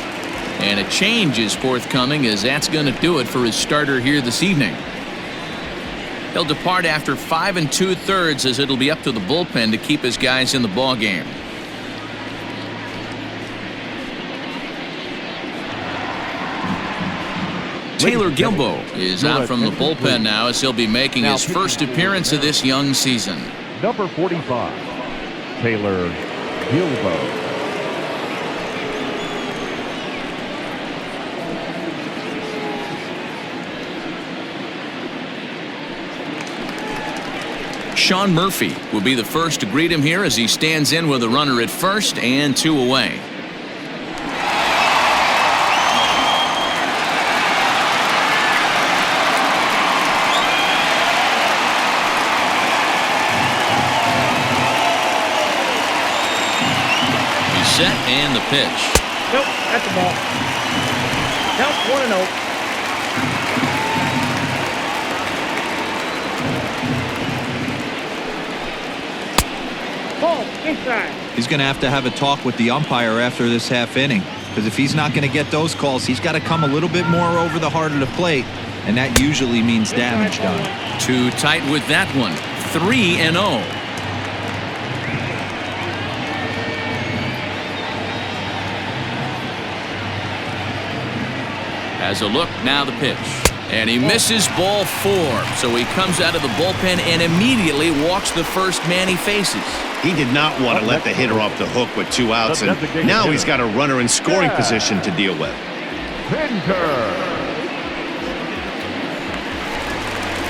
And a change is forthcoming, as that's going to do it for his starter here this evening. He'll depart after 5 2/3, as it'll be up to the bullpen to keep his guys in the ball game. Taylor Gilbo is out from the bullpen now, as he'll be making his first appearance of this young season. Number 45, Taylor Gilbo. Sean Murphy will be the first to greet him here, as he stands in with a runner at first and 2 away. He's set, and the pitch. Nope, that's a ball. Count 1-0. Inside. He's going to have a talk with the umpire after this half inning, because if he's not going to get those calls, he's got to come a little bit more over the heart of the plate, and that usually means damage done. Too tight with that one. 3-0. Has a look, now the pitch. And he misses ball 4. So he comes out of the bullpen and immediately walks the first man he faces. He did not want to let the hitter off the hook with 2 outs, and now he's got a runner in scoring position to deal with.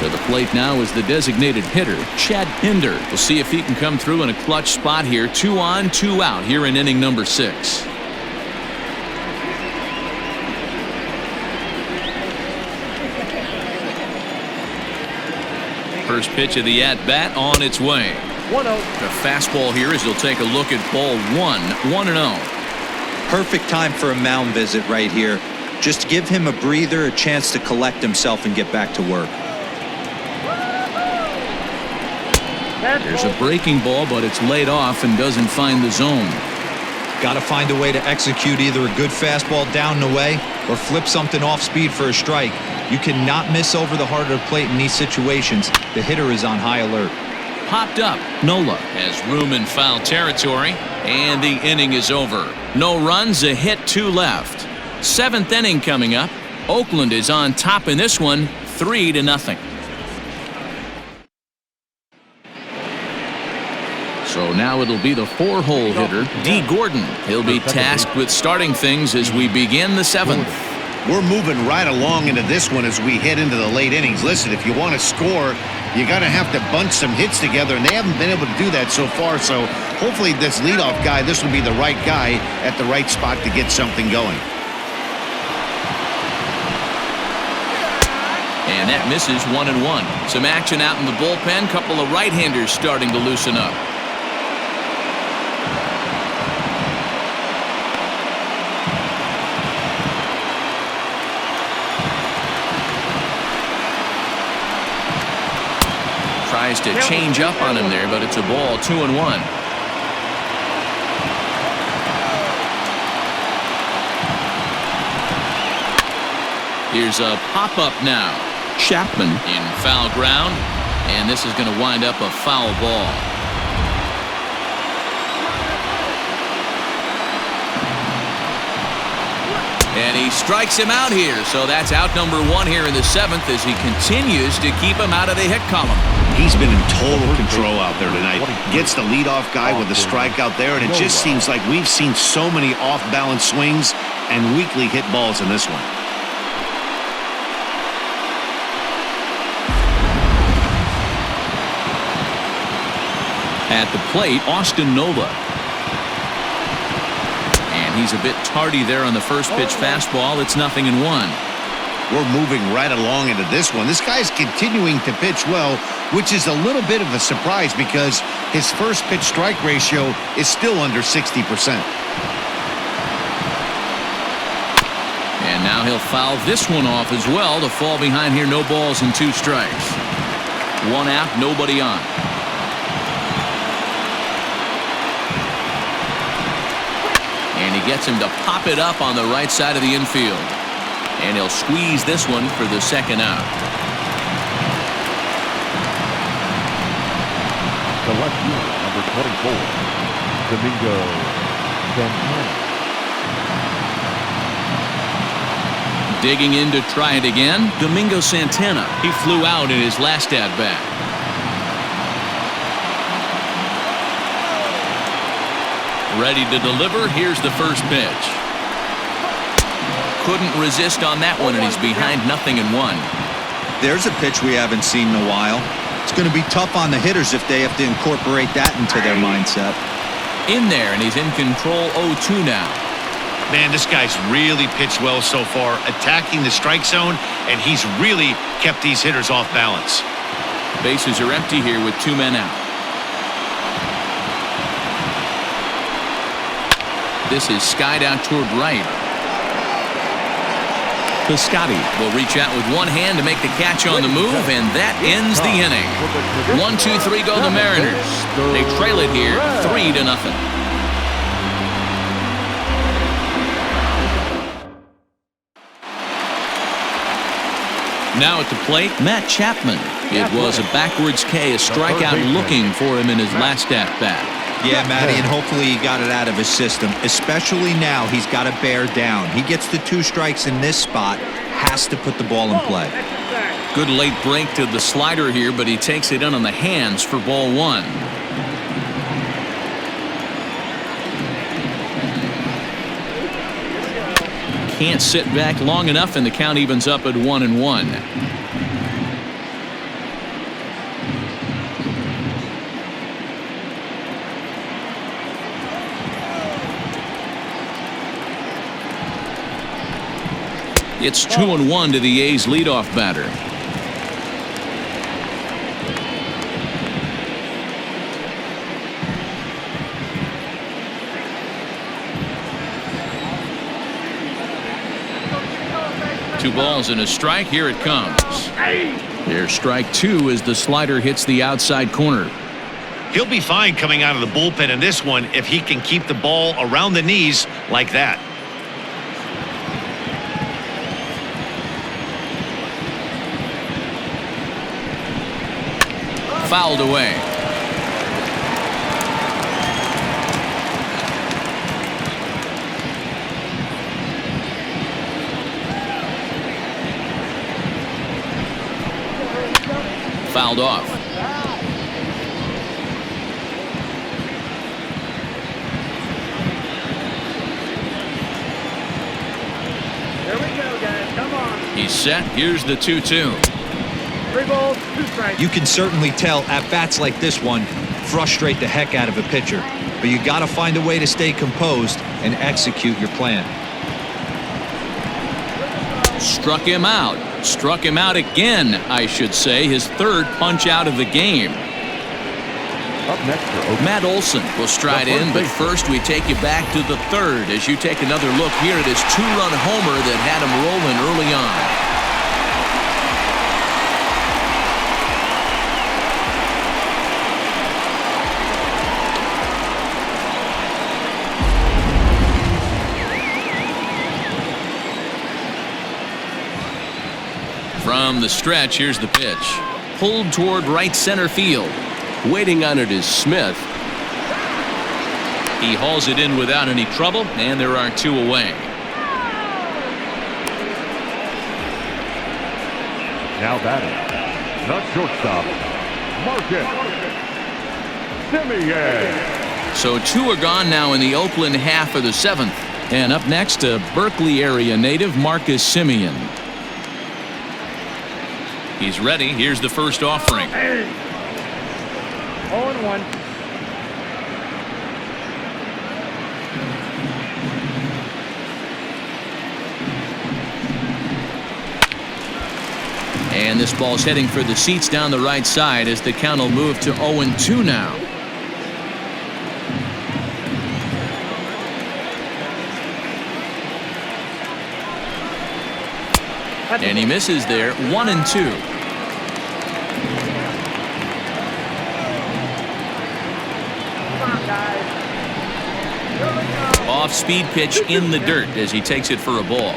To the plate now is the designated hitter, Chad Pinder. We'll see if he can come through in a clutch spot here. 2 on, 2 out here in inning number 6. First pitch of the at-bat on its way. 1-0. The fastball here, as he'll take a look at ball 1. 1-0. Perfect time for a mound visit right here. Just give him a breather, a chance to collect himself and get back to work. There's a breaking ball, but it's laid off and doesn't find the zone. Got to find a way to execute either a good fastball down and away or flip something off speed for a strike. You cannot miss over the heart of the plate in these situations. The hitter is on high alert. Popped up. Nola has room in foul territory, and the inning is over. No runs, a hit, 2 left. 7th inning coming up. Oakland is on top in this one, 3-0. So now it'll be the 4-hole hitter, D. Gordon. He'll be tasked with starting things as we begin the 7th. We're moving right along into this one as we head into the late innings. Listen, if you want to score, you got to have to bunch some hits together, and they haven't been able to do that so far. So hopefully this leadoff guy, this will be the right guy at the right spot to get something going. And that misses 1-1. Some action out in the bullpen. Couple of right-handers starting to loosen up. Tries to change up on him there, but it's a ball, 2-1. Here's a pop-up now. Chapman in foul ground, and this is going to wind up a foul ball. And he strikes him out here, so that's out number 1 here in the 7th as he continues to keep him out of the hit column. He's been in total control out there tonight. Gets the leadoff guy with a strikeout there, and it just seems like we've seen so many off-balance swings and weakly hit balls in this one. At the plate, Austin Nola. And he's a bit tardy there on the first pitch fastball. It's 0-1. We're moving right along into this one. This guy's continuing to pitch well, which is a little bit of a surprise because his first pitch strike ratio is still under 60%. And now he'll foul this one off as well to fall behind here. No balls and 2 strikes. 1 out, nobody on. And he gets him to pop it up on the right side of the infield. And he'll squeeze this one for the 2nd out. The left fielder, number 24, Domingo Santana. Digging in to try it again, Domingo Santana. He flew out in his last at-bat. Ready to deliver. Here's the first pitch. Couldn't resist on that one, and he's behind 0-1. There's a pitch we haven't seen in a while. It's going to be tough on the hitters if they have to incorporate that into their mindset. In there, and he's in control 0-2 now. Man, this guy's really pitched well so far, attacking the strike zone, and he's really kept these hitters off balance. Bases are empty here with 2 men out. This is skied out toward right. Piscotti will reach out with one hand to make the catch on the move, and that ends the inning. 1-2-3 go the Mariners. They trail it here 3-0. Now at the plate, Matt Chapman. It was a backwards K, a strikeout looking for him in his last at-bat. Yeah, Matty, and hopefully he got it out of his system. Especially now, he's got to bear down. He gets the 2 strikes in this spot, has to put the ball in play. Good late break to the slider here, but he takes it in on the hands for ball 1. Can't sit back long enough, and the count evens up at 1-1. It's 2-1 to the A's leadoff batter. Two balls and a strike. Here it comes. There's strike 2 as the slider hits the outside corner. He'll be fine coming out of the bullpen in this one if he can keep the ball around the knees like that. Fouled away. fouled off. There we go, guys. Come on. He's set. Here's the 2-2. 3 balls, 2 strikes. You can certainly tell at bats like this one frustrate the heck out of a pitcher, but you got to find a way to stay composed and execute your plan. Struck him out. Struck him out again, I should say. His third punch out of the game. Up next for Oakland. Matt Olson will stride in, but first we take you back to the third as you take another look here at his 2-run homer that had him rolling early on. From the stretch, here's the pitch. Pulled toward right center field. Waiting on it is Smith. He hauls it in without any trouble, and there are 2 away. Now batting, the shortstop, Marcus Semien. So 2 are gone now in the Oakland half of the 7th. And up next, a Berkeley area native, Marcus Semien. He's ready. Here's the first offering. 0-1. And this ball's heading for the seats down the right side as the count will move to 0-2 now. And he misses there. 1-2. Off-speed pitch in the dirt as he takes it for a ball.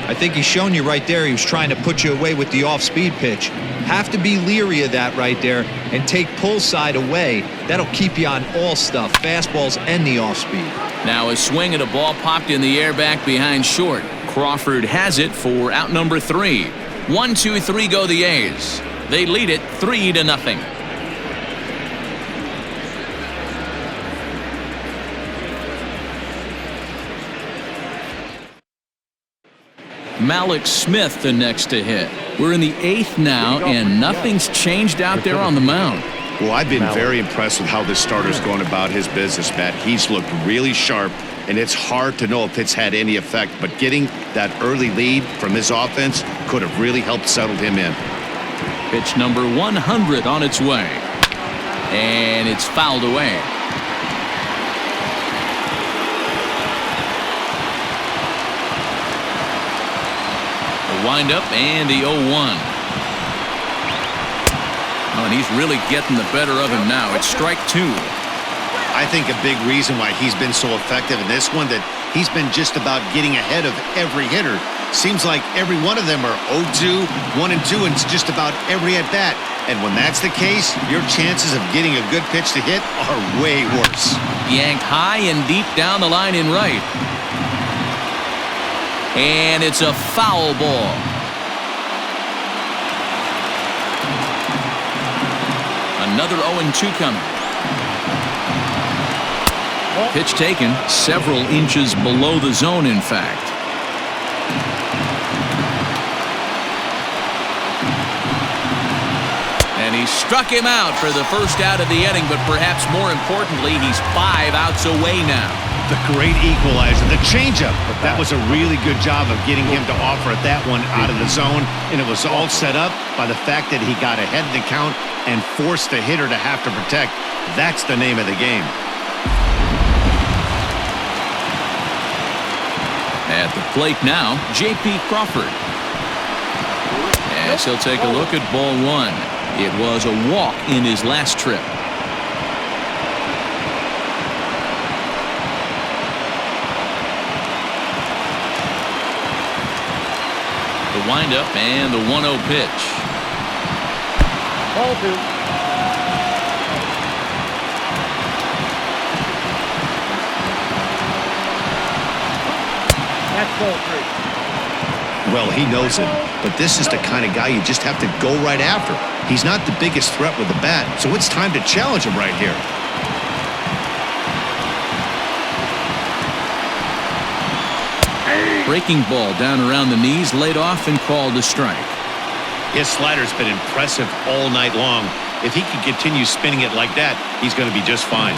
I think he's shown you right there he was trying to put you away with the off-speed pitch. Have to be leery of that right there and take pull side away. That'll keep you on all stuff, fastballs and the off-speed. Now a swing at a ball popped in the air back behind short. Crawford has it for out number 3. 1-2-3 go the A's. They lead it 3-0. Malik Smith the next to hit. We're in the 8th now, and nothing's changed out there on the mound. Well, I've been very impressed with how this starter's going about his business, Matt. He's looked really sharp, and it's hard to know if it's had any effect, but getting that early lead from his offense could have really helped settle him in. Pitch number 100 on its way. And it's fouled away. The windup and the 0-1. Oh, and he's really getting the better of him now. It's strike 2. I think a big reason why he's been so effective in this one that he's been just about getting ahead of every hitter. Seems like every one of them are 0-2, 1-2, and it's just about every at-bat. And when that's the case, your chances of getting a good pitch to hit are way worse. Yanked high and deep down the line in right. And it's a foul ball. Another 0-2 coming. Pitch taken several inches below the zone, in fact. And he struck him out for the first out of the inning, but perhaps more importantly, he's 5 outs away now. The great equalizer, the changeup. That was a really good job of getting him to offer that one out of the zone, and it was all set up by the fact that he got ahead of the count and forced the hitter to have to protect. That's the name of the game. At the plate now, J.P. Crawford. As he'll take a look at ball 1. It was a walk in his last trip. The windup and the 1-0 pitch. Ball 2. That's ball 3. Well, he knows it, but this is the kind of guy you just have to go right after. He's not the biggest threat with the bat, so it's time to challenge him right here. Breaking ball down around the knees, laid off and called a strike. His slider's been impressive all night long. If he can continue spinning it like that, he's going to be just fine.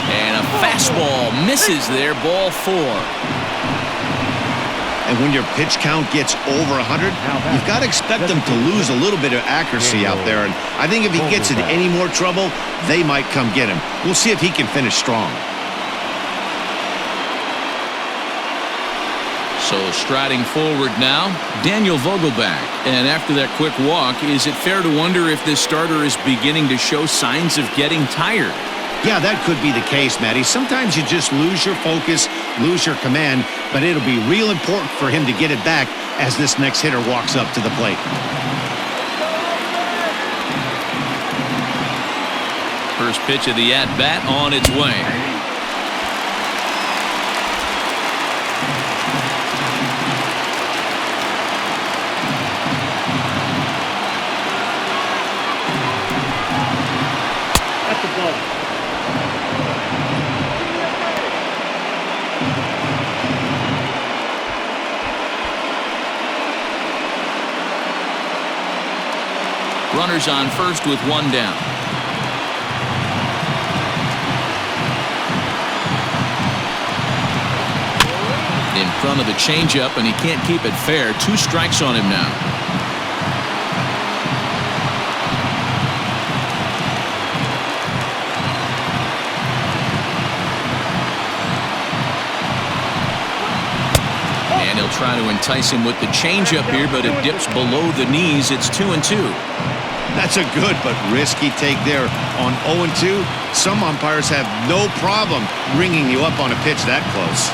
And a fastball misses there, ball 4. And when your pitch count gets over 100, you've got to expect them to lose a little bit of accuracy out there. And I think if he gets in any more trouble, they might come get him. We'll see if he can finish strong. So striding forward now, Daniel Vogelback. And after that quick walk, is it fair to wonder if this starter is beginning to show signs of getting tired? Yeah, that could be the case, Matty. Sometimes you just lose your focus, lose your command, but it'll be real important for him to get it back as this next hitter walks up to the plate. First pitch of the at-bat on its way. That's a ball. Runners on first with one down. In front of the changeup, and he can't keep it fair. 2 strikes on him now. And he'll try to entice him with the changeup here, but it dips below the knees. It's 2-2. That's a good but risky take there on 0-2. Some umpires have no problem ringing you up on a pitch that close.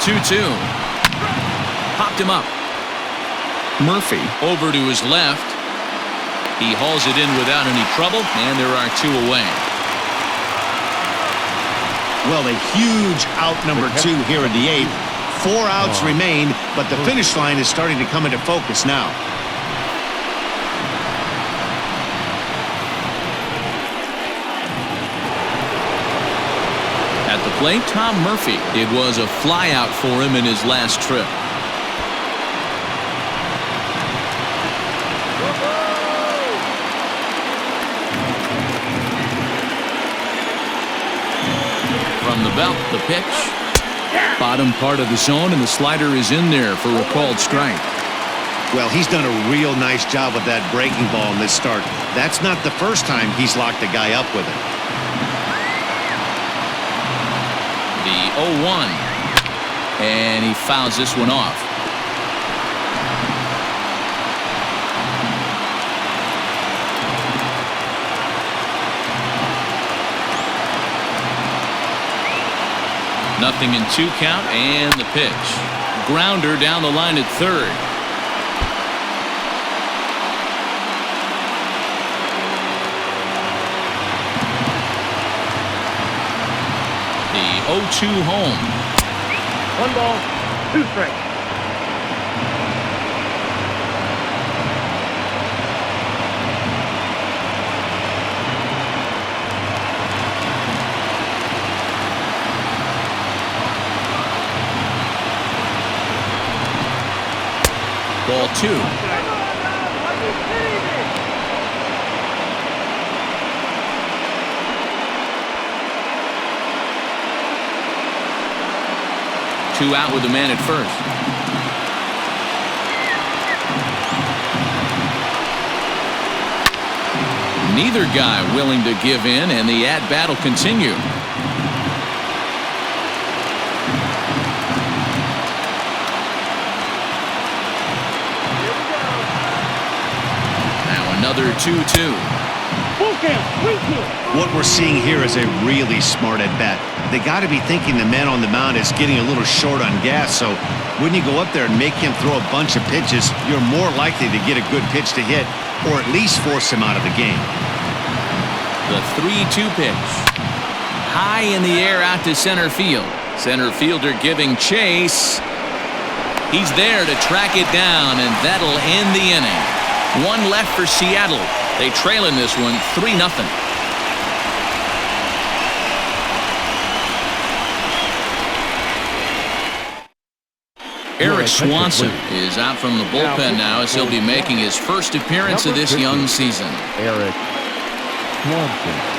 2-2. Popped him up. Murphy over to his left. He hauls it in without any trouble, and there are 2 away. Well, a huge out number 2 here in the 8th. 4 outs remain, but the finish line is starting to come into focus now. At the plate, Tom Murphy. It was a flyout for him in his last trip. From the belt, the pitch. Bottom part of the zone, and the slider is in there for a called strike. Well, he's done a real nice job with that breaking ball in this start. That's not the first time he's locked a guy up with it. The 0-1. And he fouls this one off. Nothing in 2 count, and the pitch. Grounder down the line at third. The 0-2 home. 1 ball, 2 strikes. Ball 2. Two out with the man at first. Neither guy willing to give in, and the at-bat will continue. Another 2-2. What we're seeing here is a really smart at-bat. They got to be thinking the man on the mound is getting a little short on gas, so when you go up there and make him throw a bunch of pitches, you're more likely to get a good pitch to hit, or at least force him out of the game. The 3-2 pitch. high in the air out to center field. Center fielder giving chase. He's there to track it down, and that'll end the inning. One left for Seattle. They trail in this one 3-0. Eric Swanson is out from the bullpen now as he'll be making his first appearance of this young season. Eric Swanson.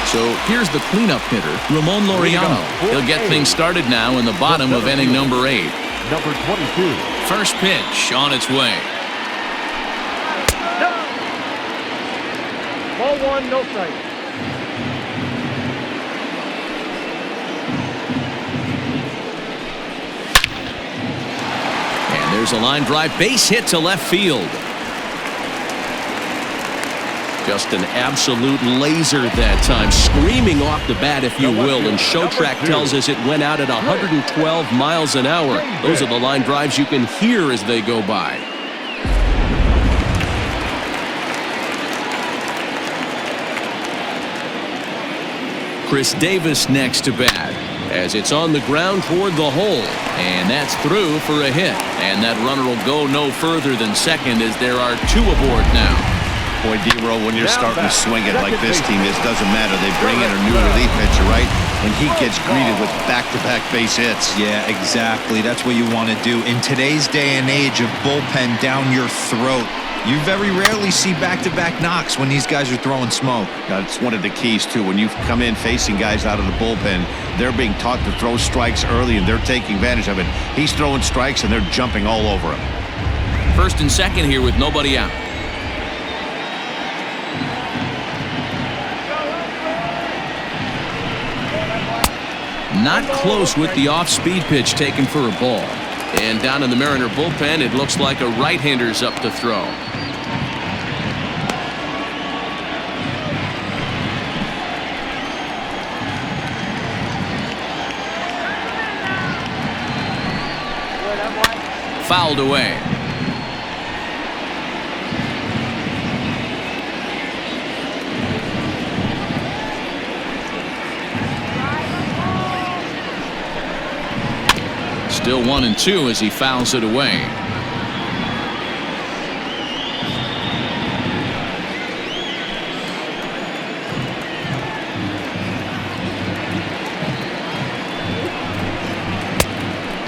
So here's the cleanup hitter, Ramon Laureano. He'll get things started now in the bottom of inning number 8. Number 22. First pitch on its way. Ball 1, no strike. And there's a line drive base hit to left field. Just an absolute laser that time, screaming off the bat, if you will, and Showtrack tells us it went out at 112 miles an hour. Those are the line drives you can hear as they go by. Chris Davis next to bat as it's on the ground toward the hole, and that's through for a hit, and that runner will go no further than second as there are 2 aboard now. Boy, D-Row, when you're starting to swing it like this team is, doesn't matter. They bring in a new relief pitcher, right? And he gets greeted with back-to-back base hits. Yeah, exactly. That's what you want to do. In today's day and age of bullpen down your throat, you very rarely see back-to-back knocks when these guys are throwing smoke. That's one of the keys, too. When you come in facing guys out of the bullpen, they're being taught to throw strikes early, and they're taking advantage of it. He's throwing strikes, and they're jumping all over him. First and second here with nobody out. Not close with the off-speed pitch taken for a ball. And down in the Mariner bullpen, it looks like a right-hander's up to throw. Fouled away. Still 1-2 as he fouls it away.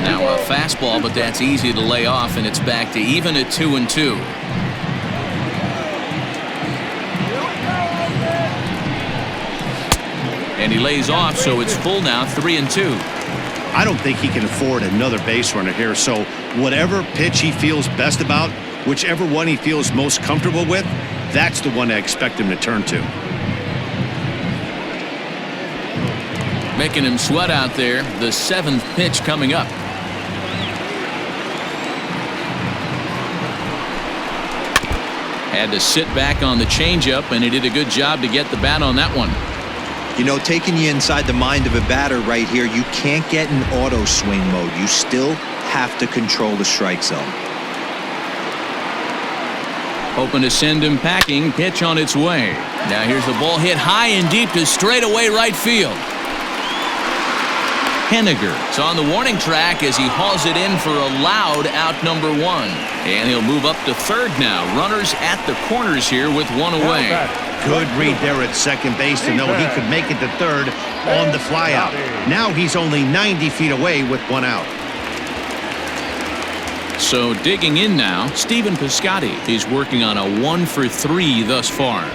Now a fastball, but that's easy to lay off, and it's back to even at 2-2. And he lays off, so it's full now, 3-2. I don't think he can afford another base runner here, so whatever pitch he feels best about, whichever one he feels most comfortable with, that's the one I expect him to turn to. Making him sweat out there, the 7th pitch coming up. Had to sit back on the changeup, and he did a good job to get the bat on that one. You know, taking you inside the mind of a batter right here, you can't get in auto swing mode. You still have to control the strike zone. Hoping to send him packing. Pitch on its way. Now here's the ball hit high and deep to straightaway right field. Henniger is on the warning track as he hauls it in for a loud out number 1. And he'll move up to third now. Runners at the corners here with 1 away. Good read there at second base to know he could make it to third on the flyout. Now he's only 90 feet away with 1 out. So digging in now, Stephen Piscotty. He's working on a 1 for 3 thus far.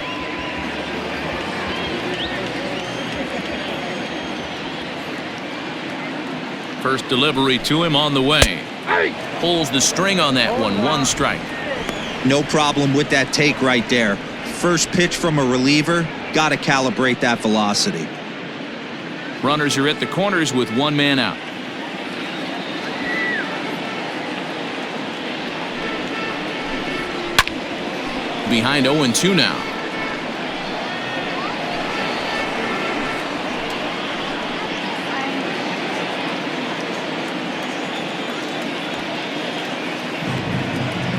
First delivery to him on the way. Pulls the string on that one. 1 strike. No problem with that take right there. First pitch from a reliever, got to calibrate that velocity. Runners are at the corners with 1 man out. Behind 0-2 now.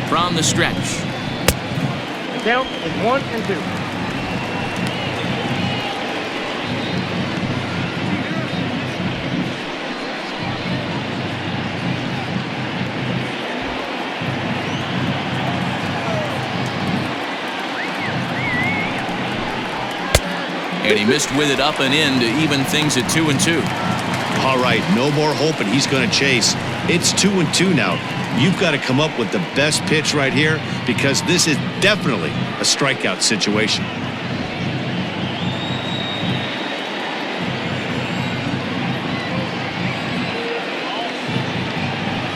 From the stretch. Count is 1 and 2. And he missed with it up and in to even things at 2 and 2. All right, no more hoping he's going to chase. It's 2 and 2 now. You've got to come up with the best pitch right here because this is definitely a strikeout situation.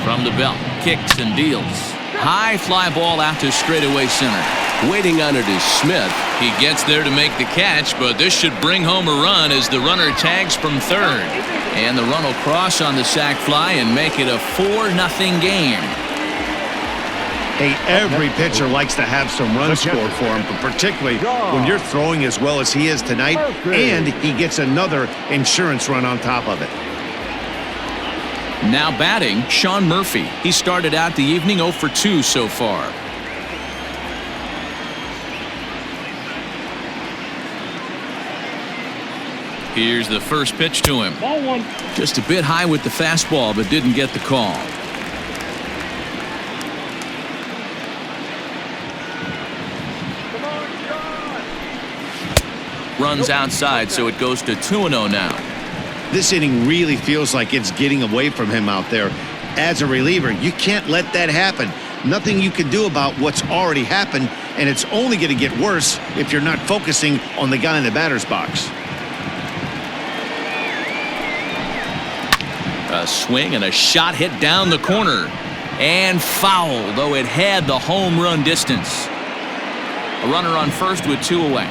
From the belt, kicks and deals. High fly ball out to straightaway center. Waiting on it is Smith. He gets there to make the catch, but this should bring home a run as the runner tags from third. And the run will cross on the sac fly and make it a 4-0 game. Hey, every pitcher likes to have some runs scored for him, but particularly when you're throwing as well as he is tonight, and he gets another insurance run on top of it. Now batting, Sean Murphy. He started out the evening 0 for 2 so far. Here's the first pitch to him. Ball 1. Just a bit high with the fastball, but didn't get the call. Runs outside, so it goes to 2-0 now. This inning really feels like it's getting away from him out there. As a reliever, you can't let that happen. Nothing you can do about what's already happened, and it's only going to get worse if you're not focusing on the guy in the batter's box. A swing and a shot hit down the corner. And foul, though it had the home run distance. A runner on first with 2 away.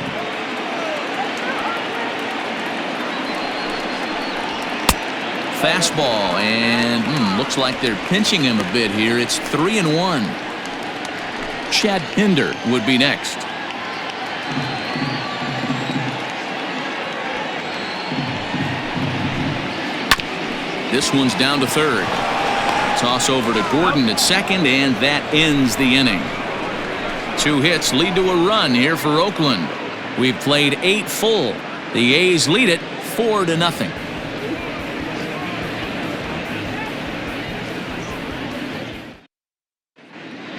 Fastball, and looks like they're pinching him a bit here. It's 3-1. Chad Pinder would be next. This one's down to third. Toss over to Gordon at second, and that ends the inning. 2 hits lead to a run here for Oakland. We've played 8 full. The A's lead it 4-0.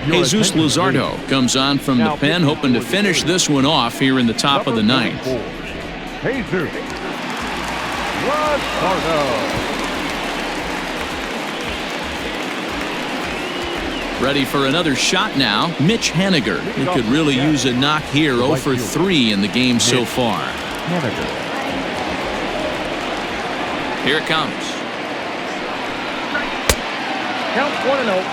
Jesus Luzardo comes on from the pen, hoping to finish this one off here in the top of the ninth. Jesus Luzardo. Ready for another shot now, Mitch Haniger. He could really use a knock here. 0 for 3 in the game so far. Here it comes. Count 1-0.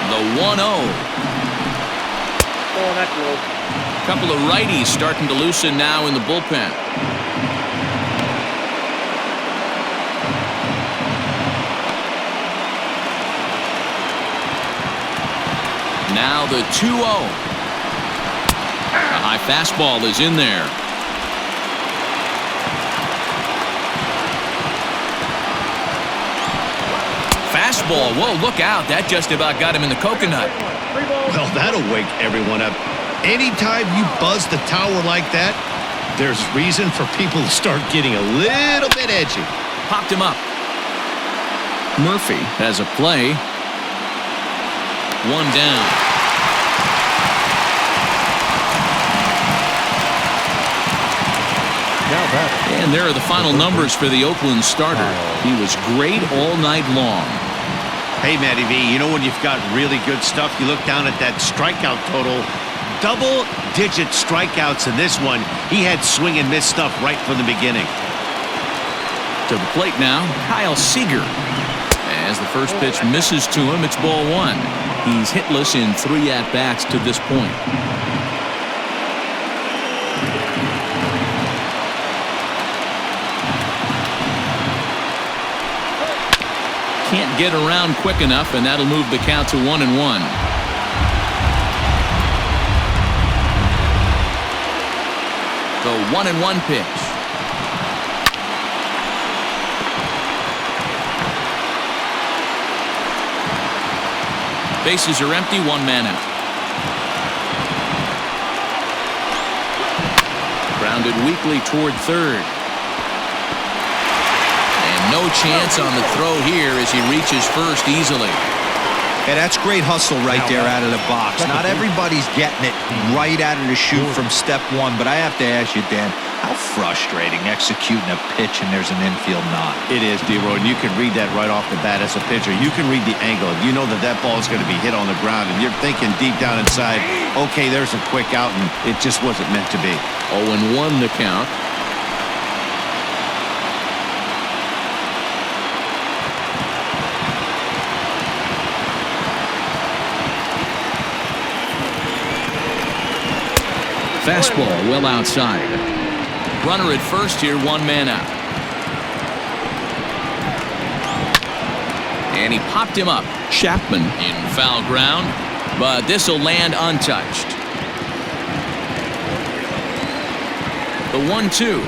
The 1-0. Oh, that's low. Couple of righties starting to loosen now in the bullpen. Now the 2-0. A high fastball is in there. Fastball. Whoa, look out. That just about got him in the coconut. Well, that'll wake everyone up. Anytime you buzz the tower like that, there's reason for people to start getting a little bit edgy. Popped him up. Murphy has a play. 1 down. And there are the final numbers for the Oakland starter. He was great all night long. Hey, Matty V, you know when you've got really good stuff, you look down at that strikeout total. Double-digit strikeouts in this one. He had swing and miss stuff right from the beginning. To the plate now, Kyle Seager. As the first pitch misses to him, it's ball 1. He's hitless in 3 at-bats to this point. Can't get around quick enough, and that'll move the count to 1-1. The 1-1 pitch. Bases are empty, one man out. Grounded weakly toward third. And no chance on the throw here as he reaches first easily. Yeah, that's great hustle right there out of the box. Not everybody's getting it right out of the chute from step one, but I have to ask you, Dan, how frustrating executing a pitch and there's an infield knot. It is, D-Roy, and you can read that right off the bat as a pitcher. You can read the angle. You know that that ball is going to be hit on the ground, and you're thinking deep down inside, okay, there's a quick out, and it just wasn't meant to be. 0-1 the count. Fastball well outside. Runner at first here, one man out. And he popped him up. Chapman in foul ground, but this will land untouched. The 1-2.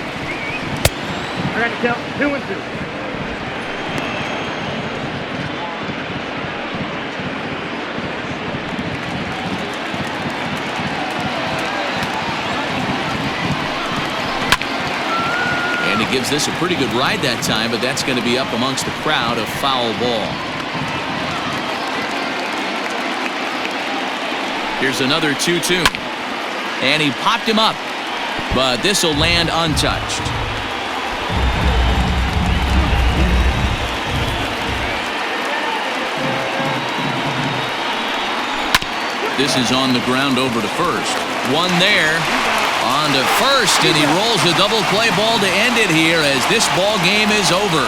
I got to count 2-2. And he gives this a pretty good ride that time, but that's going to be up amongst the crowd, a foul ball. Here's another 2-2. And he popped him up, but this will land untouched. This is on the ground over to first. One there. On to first, and he rolls a double play ball to end it here as this ball game is over.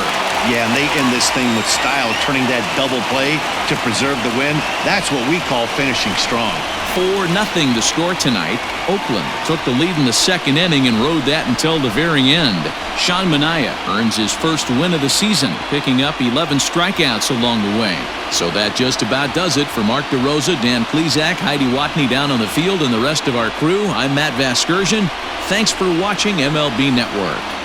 Yeah, and they end this thing with style, turning that double play to preserve the win. That's what we call finishing strong. 4-0 the score tonight. Oakland took the lead in the second inning and rode that until the very end. Sean Manaea earns his first win of the season, picking up 11 strikeouts along the way. So that just about does it. For Mark DeRosa, Dan Plesac, Heidi Watney down on the field, and the rest of our crew, I'm Matt Vasgersian. Thanks for watching MLB Network.